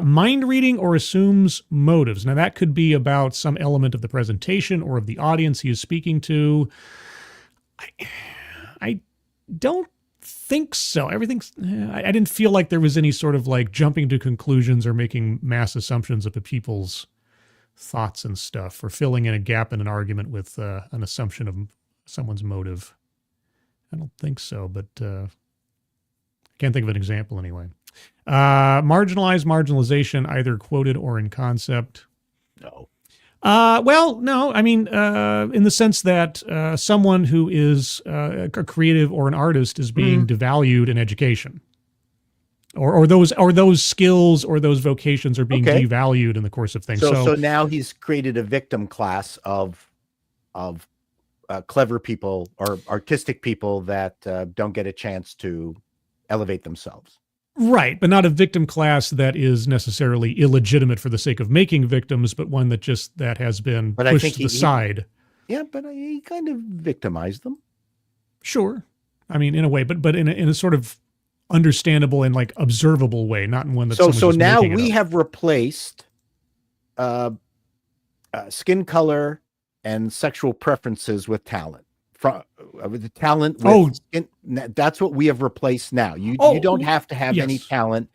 Mind reading or assumes motives. Now that could be about some element of the presentation or of the audience he is speaking to. I don't think so. I didn't feel like there was any sort of like jumping to conclusions or making mass assumptions of the people's thoughts and stuff, or filling in a gap in an argument with an assumption of someone's motive. I don't think so, but I can't think of an example anyway. Marginalization, either quoted or in concept. No. Well, no, I mean, in the sense that someone who is a creative or an artist is being devalued in education. Or those skills or those vocations are being devalued in the course of things. So now he's created a victim class of clever people or artistic people that don't get a chance to elevate themselves. Right, but not a victim class that is necessarily illegitimate for the sake of making victims, but one that has been pushed to the side. Yeah, but he kind of victimized them. Sure, I mean in a way, but in a sort of understandable and like observable way, not in one that's so now we have replaced skin color and sexual preferences with talent. With the talent with skin, that's what we have replaced now. You don't have to have any talent.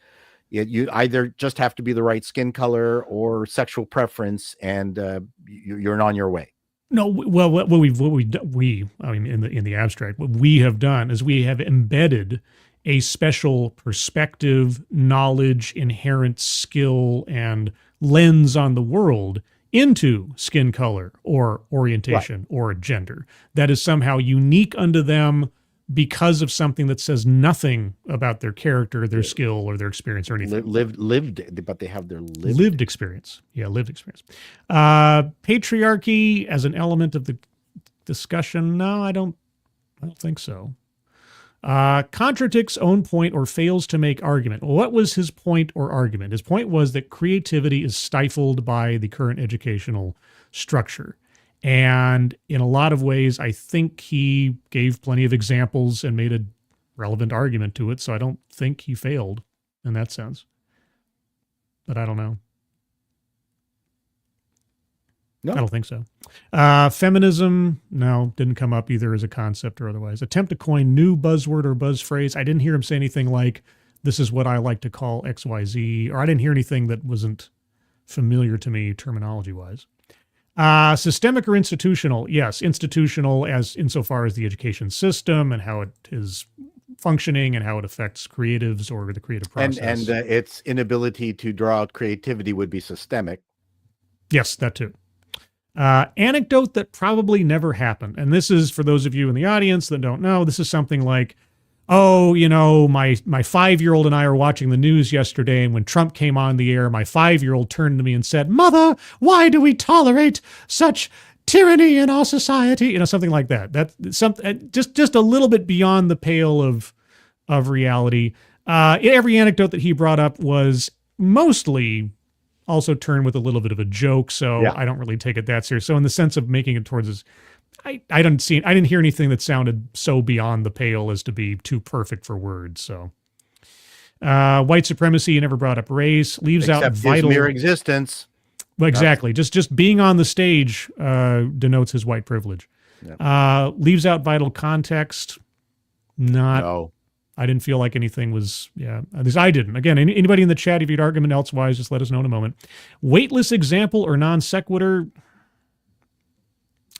You either just have to be the right skin color or sexual preference, and you're on your way. No, well, what we I mean in the abstract, what we have done is we have embedded a special perspective, knowledge, inherent skill, and lens on the world into skin color or orientation or gender that is somehow unique unto them because of something that says nothing about their character, their skill, or their experience or anything. Lived, but they have their lived experience. Yeah, lived experience. Patriarchy as an element of the discussion? No, I don't think so. Contradicts own point or fails to make argument. Well, what was his point or argument? His point was that creativity is stifled by the current educational structure. And in a lot of ways, I think he gave plenty of examples and made a relevant argument to it. So I don't think he failed in that sense. But I don't know. No. I don't think so. Feminism, no, didn't come up either as a concept or otherwise. Attempt to coin new buzzword or buzz phrase. I didn't hear him say anything like, this is what I like to call XYZ, or I didn't hear anything that wasn't familiar to me terminology-wise. Systemic or institutional? Yes, institutional as insofar as the education system and how it is functioning and how it affects creatives or the creative process. And its inability to draw out creativity would be systemic. Yes, that too. Anecdote that probably never happened. And this is, for those of you in the audience that don't know, this is something like, oh, you know, my 5-year-old and I were watching the news yesterday, and when Trump came on the air, my 5-year-old turned to me and said, "Mother, why do we tolerate such tyranny in our society?" You know, something like that. That's something just a little bit beyond the pale of reality. Every anecdote that he brought up was mostly also turned with a little bit of a joke, so I don't really take it that serious. So in the sense of making it towards this, I didn't hear anything that sounded so beyond the pale as to be too perfect for words. So white supremacy, he never brought up race, leaves Except out vital his mere existence. Well, exactly. Just being on the stage denotes his white privilege. Yep. Leaves out vital context. No. I didn't feel like anything was, at least I didn't. Again, anybody in the chat, if you had argument elsewise, just let us know in a moment. Weightless example or non sequitur?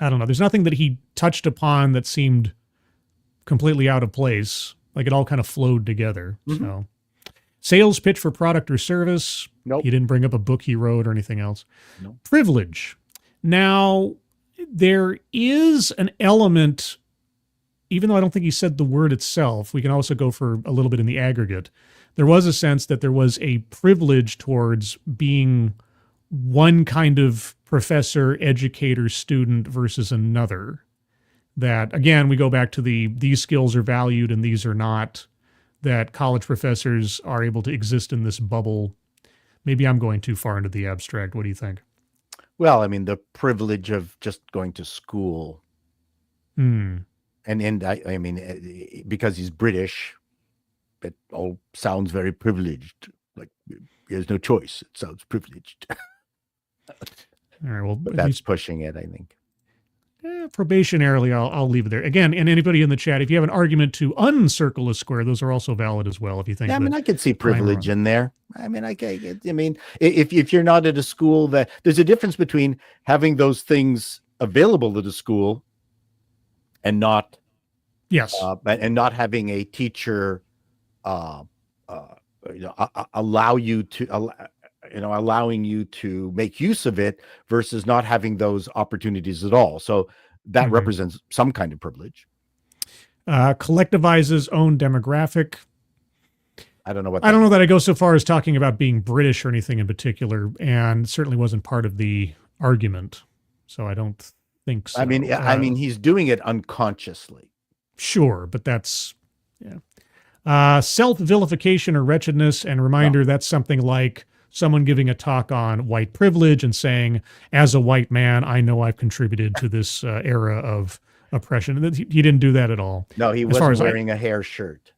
I don't know. There's nothing that he touched upon that seemed completely out of place. Like it all kind of flowed together. Mm-hmm. So, sales pitch for product or service? Nope. He didn't bring up a book he wrote or anything else. Nope. Privilege. Now, there is an element, even though I don't think he said the word itself, we can also go for a little bit in the aggregate. There was a sense that there was a privilege towards being one kind of professor, educator, student versus another. That, again, we go back to these skills are valued and these are not, that college professors are able to exist in this bubble. Maybe I'm going too far into the abstract. What do you think? Well, I mean, the privilege of just going to school. Hmm. And I mean, because he's British, it all sounds very privileged. Like he has no choice. It sounds privileged. All right. Well, But at that's least pushing it, I think. probationarily, I'll leave it there. Again, and anybody in the chat, if you have an argument to uncircle a square, those are also valid as well. If you think, Yeah, I mean, I could see privilege in there. I mean, if you're not at a school that there's a difference between having those things available at a school and not, yes, and not having a teacher, uh, allow you to, allowing you to make use of it versus not having those opportunities at all. So that represents some kind of privilege. Collectivizes own demographic. I don't know what. I don't know that I go so far as talking about being British or anything in particular, and certainly wasn't part of the argument. So I don't think so. I mean, he's doing it unconsciously. Sure, but that's self-vilification or wretchedness. And reminder, that's something like someone giving a talk on white privilege and saying, "As a white man, I know I've contributed to this era of oppression." He didn't do that at all. No, he wasn't wearing a hair shirt.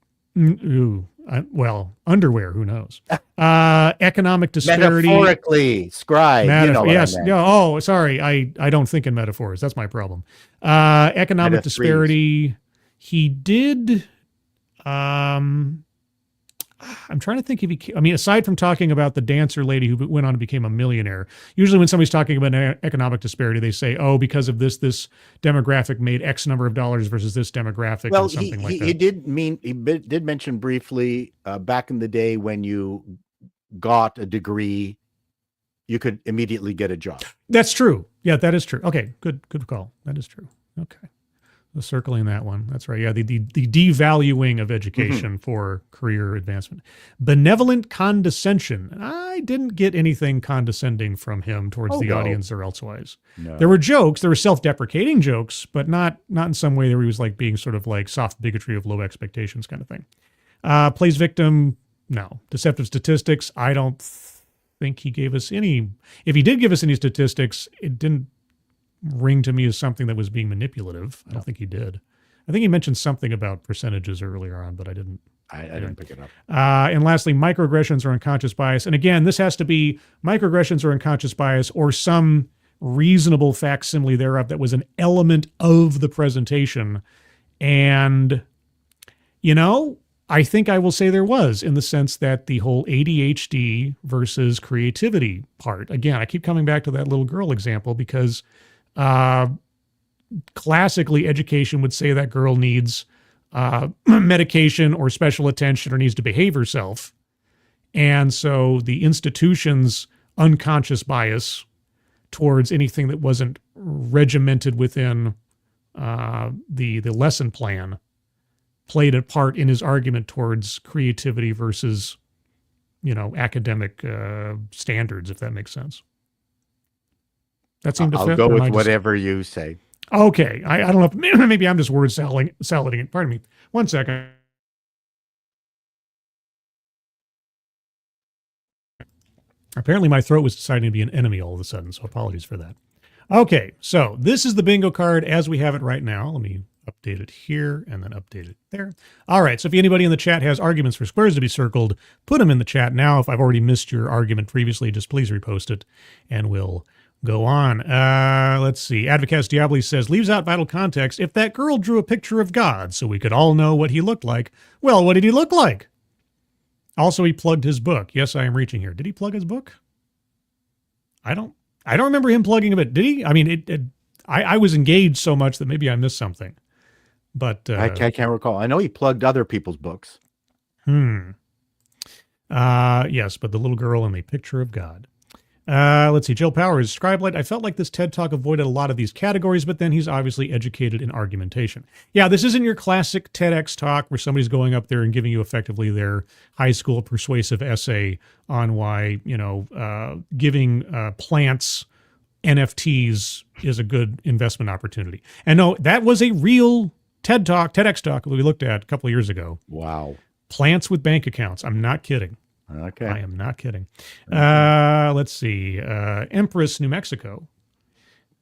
Well, underwear, who knows? Economic disparity. Metaphorically, scribe. Yes. Oh, sorry. I don't think in metaphors. That's my problem. Economic disparity. He did. I'm trying to think if aside from talking about the dancer lady who went on and became a millionaire, usually when somebody's talking about economic disparity, they say, oh, because of this demographic made X number of dollars versus this demographic. Well, and something like that. He did mention briefly back in the day when you got a degree, you could immediately get a job. That's true. Yeah, that is true. Okay, good call. That is true. Okay. Circling that one. That's right. Yeah, the devaluing of education for career advancement. Benevolent condescension. I didn't get anything condescending from him towards the audience or elsewise. No. There were jokes. There were self-deprecating jokes, but not in some way where he was like being sort of like soft bigotry of low expectations kind of thing. Plays victim. No. Deceptive statistics. I don't think he gave us any. If he did give us any statistics, it didn't ring to me as something that was being manipulative. I don't think he did. I think he mentioned something about percentages earlier on, but I didn't. I didn't pick it up. And lastly, microaggressions or unconscious bias. And again, this has to be microaggressions or unconscious bias or some reasonable facsimile thereof that was an element of the presentation. And, I think I will say there was, in the sense that the whole ADHD versus creativity part. Again, I keep coming back to that little girl example because classically education would say that girl needs medication or special attention or needs to behave herself. And so the institution's unconscious bias towards anything that wasn't regimented within the lesson plan played a part in his argument towards creativity versus, academic standards, if that makes sense. That seemed to fit. I'll go with whatever you say. Okay. I don't know if maybe I'm just word salading it. Pardon me. 1 second. Apparently my throat was deciding to be an enemy all of a sudden, so apologies for that. Okay, so this is the bingo card as we have it right now. Let me update it here and then update it there. All right, so if anybody in the chat has arguments for squares to be circled, put them in the chat now. If I've already missed your argument previously, just please repost it and we'll go on. Let's see. Advocast Diabli says, leaves out vital context. If that girl drew a picture of God so we could all know what he looked like, well, what did he look like? Also, he plugged his book. Yes, I am reaching here. Did he plug his book? I don't remember him plugging a bit. Did he? I mean, I was engaged so much that maybe I missed something. But I can't recall. I know he plugged other people's books. Yes, but the little girl and the picture of God. Let's see. Jill Powers, Scribelight. I felt like this TED Talk avoided a lot of these categories, but then he's obviously educated in argumentation. Yeah, this isn't your classic TEDx talk where somebody's going up there and giving you effectively their high school persuasive essay on why, giving plants NFTs is a good investment opportunity. And no, that was a real TEDx talk that we looked at a couple of years ago. Wow. Plants with bank accounts. I'm not kidding. Okay. I am not kidding. Let's see. Empress, New Mexico.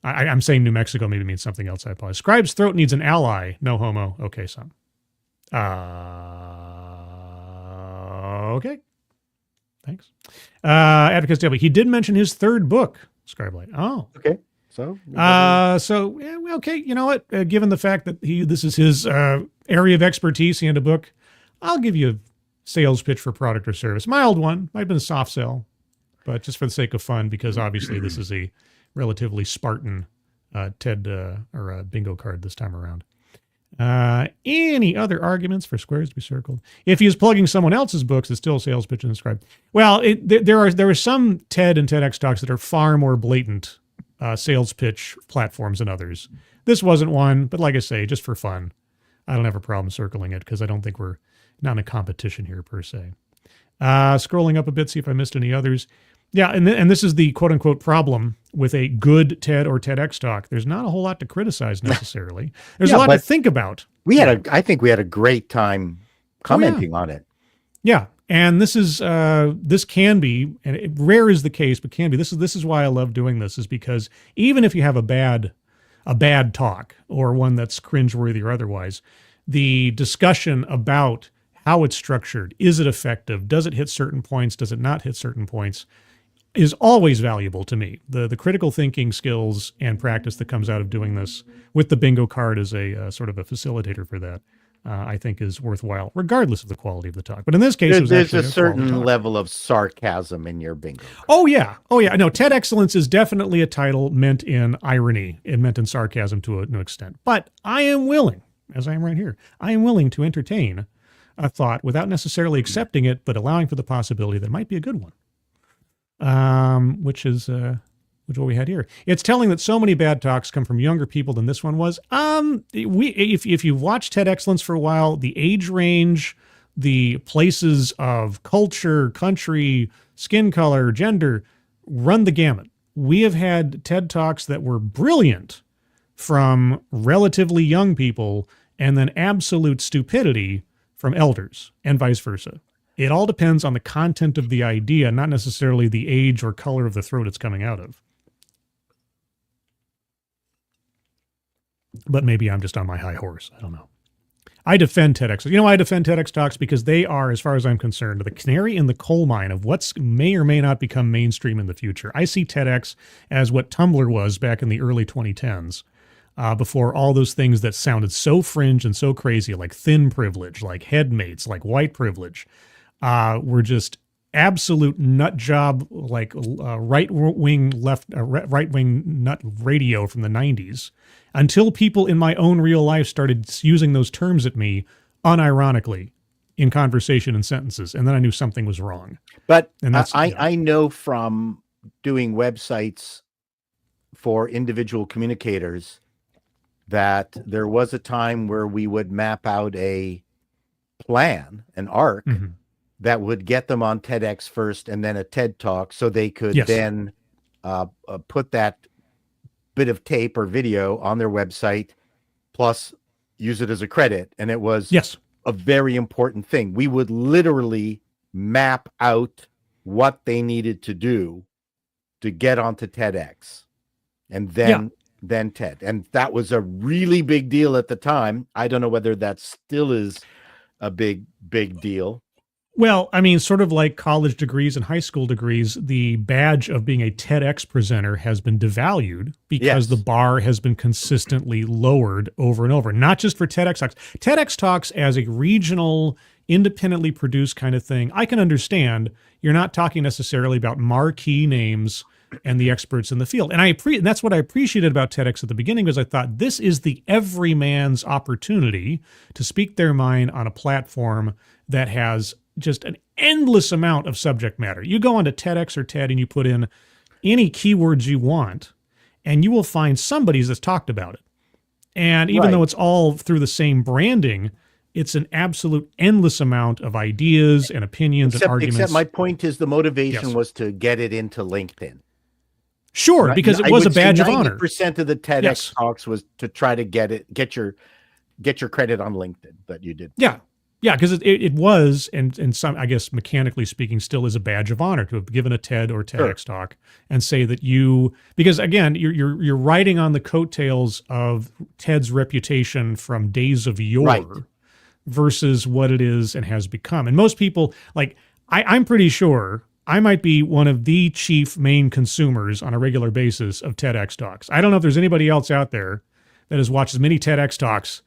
I'm saying New Mexico maybe means something else. I apologize. Scribe's throat needs an ally. No homo. Okay, son. Okay. Thanks. Advocates Daily. He did mention his third book, Scribe Light. Oh. Okay. So, yeah, well, okay. You know what? Given the fact that this is his area of expertise, he had a book, I'll give you a sales pitch for product or service. Mild one. Might have been a soft sell, but just for the sake of fun, because obviously this is a relatively Spartan TED or bingo card this time around. Any other arguments for squares to be circled? If he is plugging someone else's books, it's still a sales pitch and Scribe. Well, there are some TED and TEDx talks that are far more blatant sales pitch platforms than others. This wasn't one, but like I say, just for fun, I don't have a problem circling it because I don't think we're not in a competition here per se. Scrolling up a bit, see if I missed any others. Yeah, and this is the quote-unquote problem with a good TED or TEDx talk. There's not a whole lot to criticize necessarily. There's a lot to think about. I think we had a great time commenting on it. Yeah, and this can be, and rare is the case, but can be. This is why I love doing this, is because even if you have a bad talk or one that's cringeworthy or otherwise, the discussion about how it's structured, is it effective, does it hit certain points, does it not hit certain points, is always valuable to me. The critical thinking skills and practice that comes out of doing this with the bingo card as a sort of a facilitator for that, I think is worthwhile, regardless of the quality of the talk. But in this case, there's a certain level of sarcasm in your bingo card. Oh yeah. No, TEDXcellence is definitely a title meant in irony and meant in sarcasm to an extent. But I am willing, as I am right here, I am willing to entertain a thought without necessarily accepting it, but allowing for the possibility that it might be a good one. Which is what we had here. It's telling that so many bad talks come from younger people than this one was. If you've watched TEDXcellence for a while, the age range, the places of culture, country, skin color, gender, run the gamut. We have had TED Talks that were brilliant from relatively young people and then absolute stupidity from elders and vice versa. It all depends on the content of the idea, not necessarily the age or color of the throat it's coming out of. But maybe I'm just on my high horse. I don't know. I defend TEDx. I defend TEDx talks because they are, as far as I'm concerned, the canary in the coal mine of what's may or may not become mainstream in the future. I see TEDx as what Tumblr was back in the early 2010s. Before all those things that sounded so fringe and so crazy, like thin privilege, like headmates, like white privilege, were just absolute nut job, like right-wing nut radio from the 90s, until people in my own real life started using those terms at me unironically in conversation and sentences, and then I knew something was wrong. But I know from doing websites for individual communicators that there was a time where we would map out a plan, an arc, that would get them on TEDx first and then a TED Talk, so they could then put that bit of tape or video on their website, plus use it as a credit. And it was a very important thing. We would literally map out what they needed to do to get onto TEDx, and then TED. And that was a really big deal at the time. I don't know whether that still is a big deal. Well, I mean, sort of like college degrees and high school degrees, the badge of being a TEDx presenter has been devalued because the bar has been consistently lowered over and over, not just for TEDx talks. TEDx talks as a regional, independently produced kind of thing, I can understand. You're not talking necessarily about marquee names and the experts in the field. And that's what I appreciated about TEDx at the beginning, was I thought this is the everyman's opportunity to speak their mind on a platform that has just an endless amount of subject matter. You go onto TEDx or TED and you put in any keywords you want, and you will find somebody that's talked about it. And even though it's all through the same branding, it's an absolute endless amount of ideas and opinions and arguments. Except my point is the motivation was to get it into LinkedIn. Sure, because it was a badge of honor. 90% of the TEDx talks was to try to get your credit on LinkedIn that you did. Yeah. Yeah, because it was, and some, I guess, mechanically speaking, still is a badge of honor to have given a TED or TEDx talk and say that because again, you're riding on the coattails of TED's reputation from days of yore versus what it is and has become. And most people, like, I'm pretty sure I might be one of the chief main consumers on a regular basis of TEDx talks. I don't know if there's anybody else out there that has watched as many TEDx talks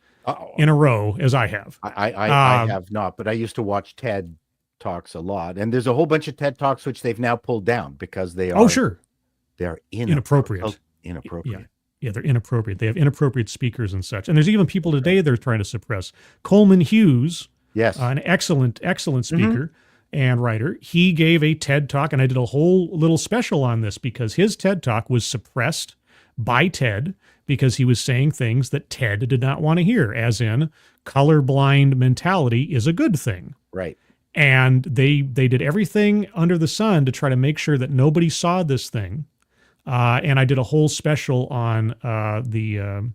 in a row as I have. I have not, but I used to watch TED Talks a lot. And there's a whole bunch of TED Talks which they've now pulled down because they are they're inappropriate. Inappropriate. Yeah, they're inappropriate. They have inappropriate speakers and such. And there's even people today they're trying to suppress. Coleman Hughes, an excellent speaker and writer, he gave a TED Talk, and I did a whole little special on this because his TED Talk was suppressed by TED because he was saying things that TED did not want to hear, as in colorblind mentality is a good thing. Right. And they did everything under the sun to try to make sure that nobody saw this thing. And I did a whole special on the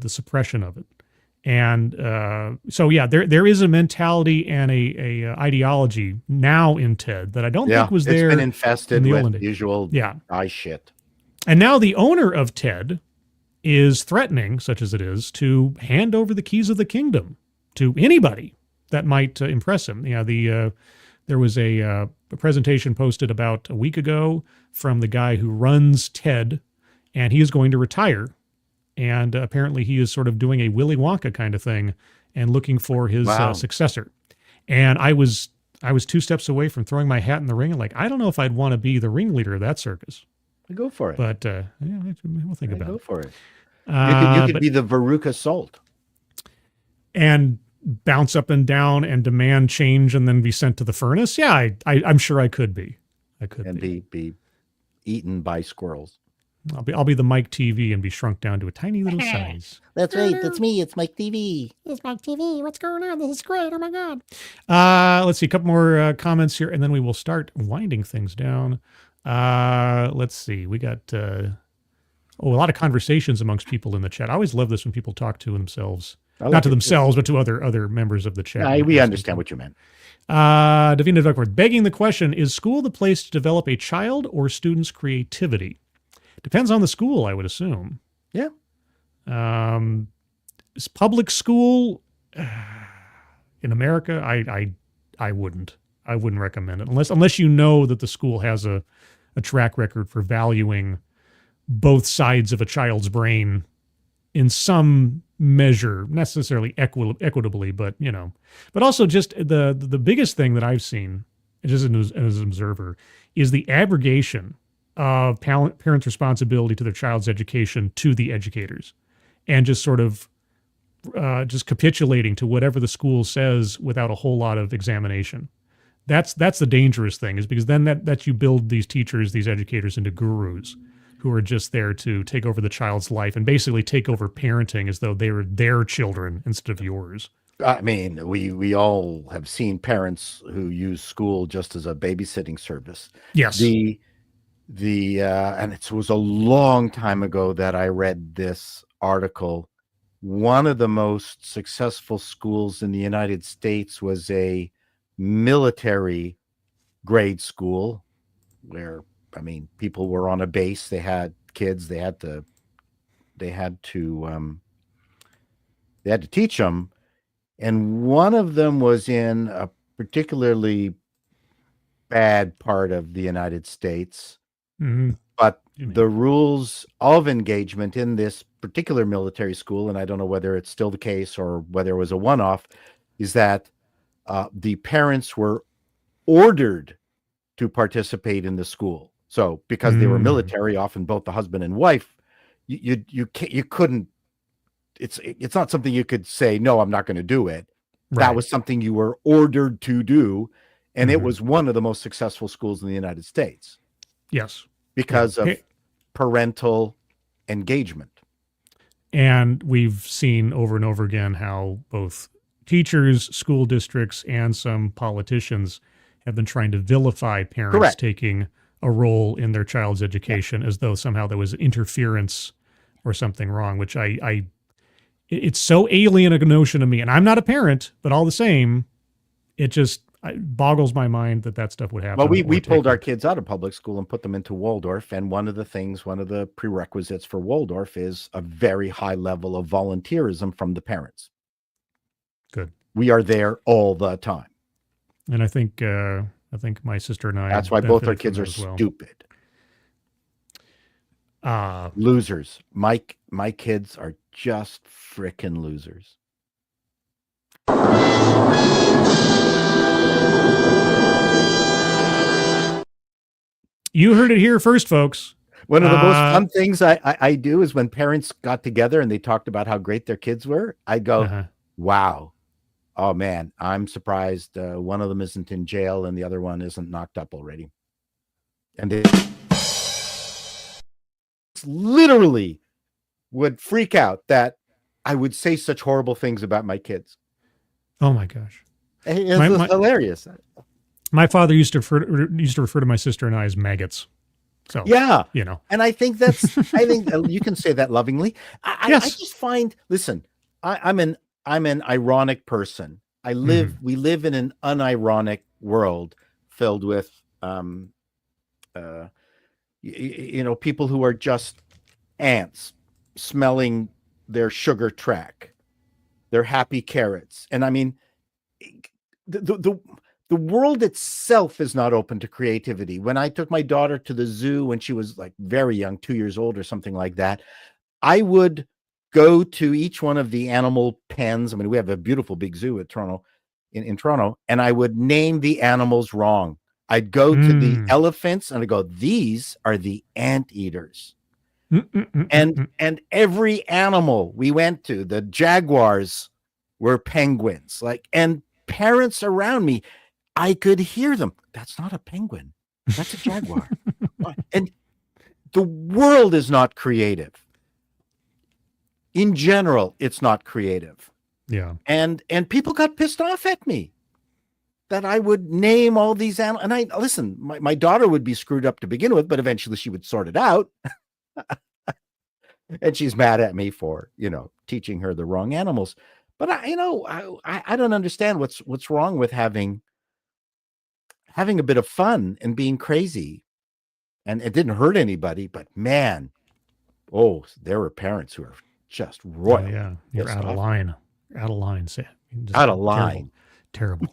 suppression of it. And so yeah, there is a mentality and a ideology now in TED that I don't think was there. It's been infested in the with old days. usual eye shit. And now the owner of TED is threatening, such as it is, to hand over the keys of the kingdom to anybody that might impress him. There was a presentation posted about a week ago from the guy who runs TED, and he is going to retire. And apparently he is sort of doing a Willy Wonka kind of thing and looking for his successor. And I was 2 steps away from throwing my hat in the ring. And like, I don't know if I'd want to be the ringleader of that circus. Go for it. But we'll think about it. Go for it. You could be the Veruca Salt. And bounce up and down and demand change and then be sent to the furnace. Yeah, I'm sure I could be. And be eaten by squirrels. I'll be the Mike TV and be shrunk down to a tiny little size. That's right. That's me. It's Mike TV. It's Mike TV. What's going on? This is great. Oh my God. Let's see a couple more comments here, and then we will start winding things down. Let's see. We got a lot of conversations amongst people in the chat. I always love this when people talk to themselves, not to themselves, but to other members of the chat. We understand what you meant. Davina Duckworth, begging the question: is school the place to develop a child or students' creativity? Depends on the school, I would assume. Yeah. Is public school in America? I wouldn't recommend it unless you know that the school has a track record for valuing both sides of a child's brain in some measure, necessarily equitably, but also just the biggest thing that I've seen, just as an observer, is the abrogation of parents' responsibility to their child's education to the educators, and just sort of just capitulating to whatever the school says without a whole lot of examination. That's the dangerous thing, is because then that you build these teachers, these educators into gurus who are just there to take over the child's life and basically take over parenting as though they were their children instead of yours. I mean, we all have seen parents who use school just as a babysitting service. Yes. And it was a long time ago that I read this article. One of the most successful schools in the United States was a military grade school where, I mean, people were on a base. They had kids. They had to teach them. And one of them was in a particularly bad part of the United States. Mm-hmm. But the rules of engagement in this particular military school, and I don't know whether it's still the case or whether it was a one-off, is that the parents were ordered to participate in the school. So because they were military, often both the husband and wife, you couldn't. It's not something you could say, no, I'm not going to do it. Right. That was something you were ordered to do, and it was one of the most successful schools in the United States. Yes. Because of parental engagement. And we've seen over and over again how both teachers, school districts, and some politicians have been trying to vilify parents taking a role in their child's education as though somehow there was interference or something wrong, which it's so alien a notion to me, and I'm not a parent, but all the same, it just boggles my mind that stuff would happen. Well, we pulled our kids out of public school and put them into Waldorf, and one of the prerequisites for Waldorf is a very high level of volunteerism from the parents. Good. We are there all the time, and I think my sister and I. That's why both our kids are stupid. Losers. My kids are just frickin' losers. You heard it here first, folks. One of the most fun things I do is when parents got together and they talked about how great their kids were, I go, wow. Oh, man, I'm surprised one of them isn't in jail and the other one isn't knocked up already. And they literally would freak out that I would say such horrible things about my kids. Oh, my gosh. It's hilarious. My father used to refer to my sister and I as maggots. So yeah, and I think I think you can say that lovingly. I just find, listen, I'm an ironic person. We live in an unironic world filled with, people who are just ants smelling their sugar track, their happy carrots. And I mean, the world itself is not open to creativity. When I took my daughter to the zoo when she was like very young, 2 years old or something like that, I would go to each one of the animal pens. I mean, we have a beautiful big zoo at Toronto, in Toronto, and I would name the animals wrong. I'd go to the elephants and I go, these are the anteaters. And every animal we went to, the jaguars were penguins. And parents around me, I could hear them. That's not a penguin. That's a jaguar. And the world is not creative. In general, it's not creative. Yeah. And people got pissed off at me that I would name all these animals. And listen, my daughter would be screwed up to begin with, but eventually she would sort it out. And she's mad at me for, teaching her the wrong animals. But I don't understand what's wrong with having a bit of fun and being crazy. And it didn't hurt anybody, but man, there were parents who are just royal. Oh, yeah, you're out of line. Out of line, Sam. Out of line. Terrible.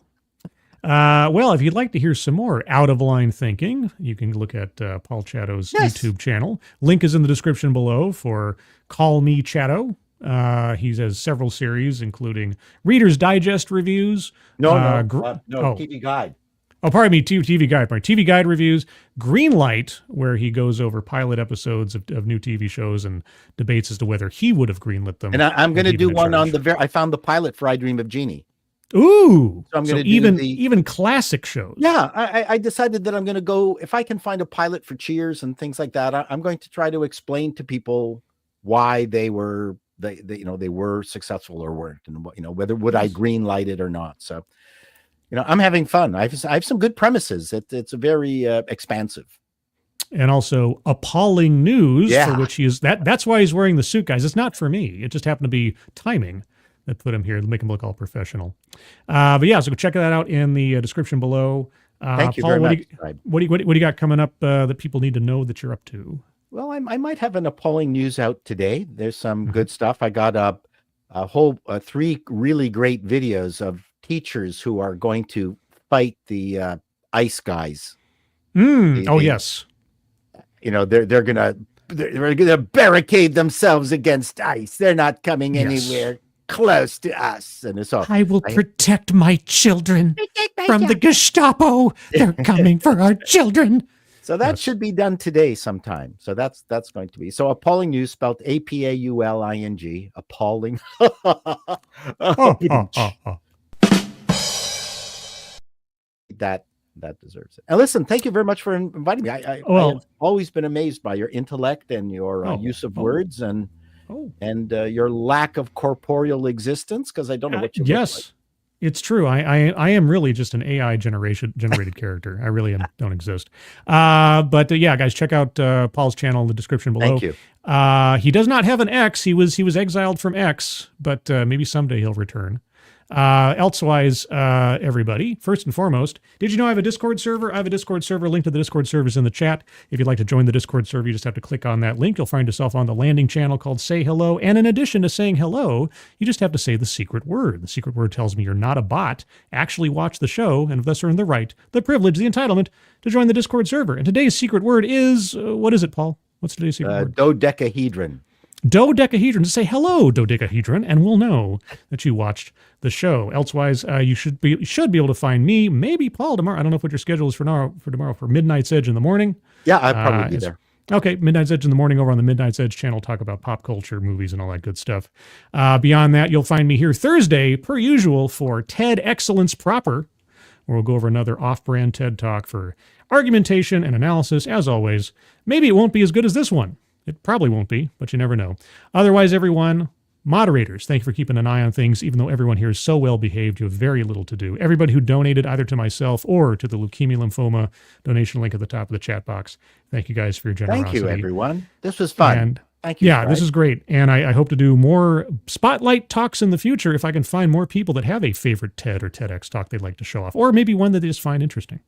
Well, if you'd like to hear some more out of line thinking, you can look at Paul Chato's YouTube channel. Link is in the description below for Call Me Chato. He has several series, including Reader's Digest reviews. No, TV Guide. Oh, pardon me, TV Guide. TV Guide reviews. Greenlight, where he goes over pilot episodes of new TV shows and debates as to whether he would have greenlit them. And I'm going to do one on I found the pilot for I Dream of Jeannie. Ooh, so I'm going to do even classic shows. Yeah, I decided that I'm going to go, if I can find a pilot for Cheers and things like that, I'm going to try to explain to people why they were successful or weren't, and whether would I greenlight it or not. So, I'm having fun. I have some good premises. It's a very expansive. And also Appalling News, for which that's why he's wearing the suit, guys. It's not for me. It just happened to be timing that put him here to make him look all professional. But yeah, so check that out in the description below. Thank you Paul, very much. What do you got coming up that people need to know that you're up to? Well, I might have an Appalling News out today. There's some good stuff. I got a whole 3 really great videos of teachers who are going to fight the ice guys. Yes. They're gonna barricade themselves against ice. They're not coming anywhere close to us. And so I will protect my children from the Gestapo. They're coming for our children. So that should be done today sometime. So that's going to be. So Appalling News, spelled APAULING. Appalling. That deserves it. And listen, thank you very much for inviting me. I have always been amazed by your intellect and your use of words and your lack of corporeal existence, because I don't know what you look like. It's true. I am really just an AI generated character. I really don't exist. But yeah, guys, check out Paul's channel in the description below. Thank you. He does not have an X. He was exiled from X, but maybe someday he'll return. Elsewise, everybody, first and foremost, did you know I have a Discord server? I have a Discord server. Link to the Discord server is in the chat. If you'd like to join the Discord server, you just have to click on that link. You'll find yourself on the landing channel called Say Hello. And in addition to saying hello, you just have to say the secret word. The secret word tells me you're not a bot. Actually watch the show and thus earn the right, the privilege, the entitlement to join the Discord server. And today's secret word is, what is it, Paul? What's today's secret word? Dodecahedron. Dodecahedron. Just say hello, dodecahedron, and we'll know that you watched the show. Elsewise, you should be able to find me, maybe Paul tomorrow. I don't know what your schedule is for tomorrow for Midnight's Edge in the morning. Yeah, I'll probably be there. Okay, Midnight's Edge in the morning over on the Midnight's Edge channel. Talk about pop culture, movies, and all that good stuff. Beyond that, you'll find me here Thursday, per usual, for TEDXcellence proper, where we'll go over another off-brand TED Talk for argumentation and analysis. As always, maybe it won't be as good as this one. It probably won't be, but you never know. Otherwise, everyone, moderators, thank you for keeping an eye on things, even though everyone here is so well behaved, you have very little to do. Everybody who donated either to myself or to the Leukemia Lymphoma donation link at the top of the chat box, thank you guys for your generosity. Thank you, everyone. This was fun. And thank you. Yeah, this is great. And I hope to do more spotlight talks in the future if I can find more people that have a favorite TED or TEDx talk they'd like to show off, or maybe one that they just find interesting.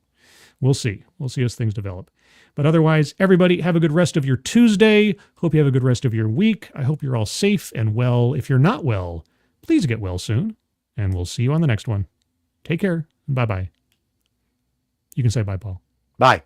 We'll see. We'll see as things develop. But otherwise, everybody have a good rest of your Tuesday. Hope you have a good rest of your week. I hope you're all safe and well. If you're not well, please get well soon. And we'll see you on the next one. Take care. Bye-bye. You can say bye, Paul. Bye.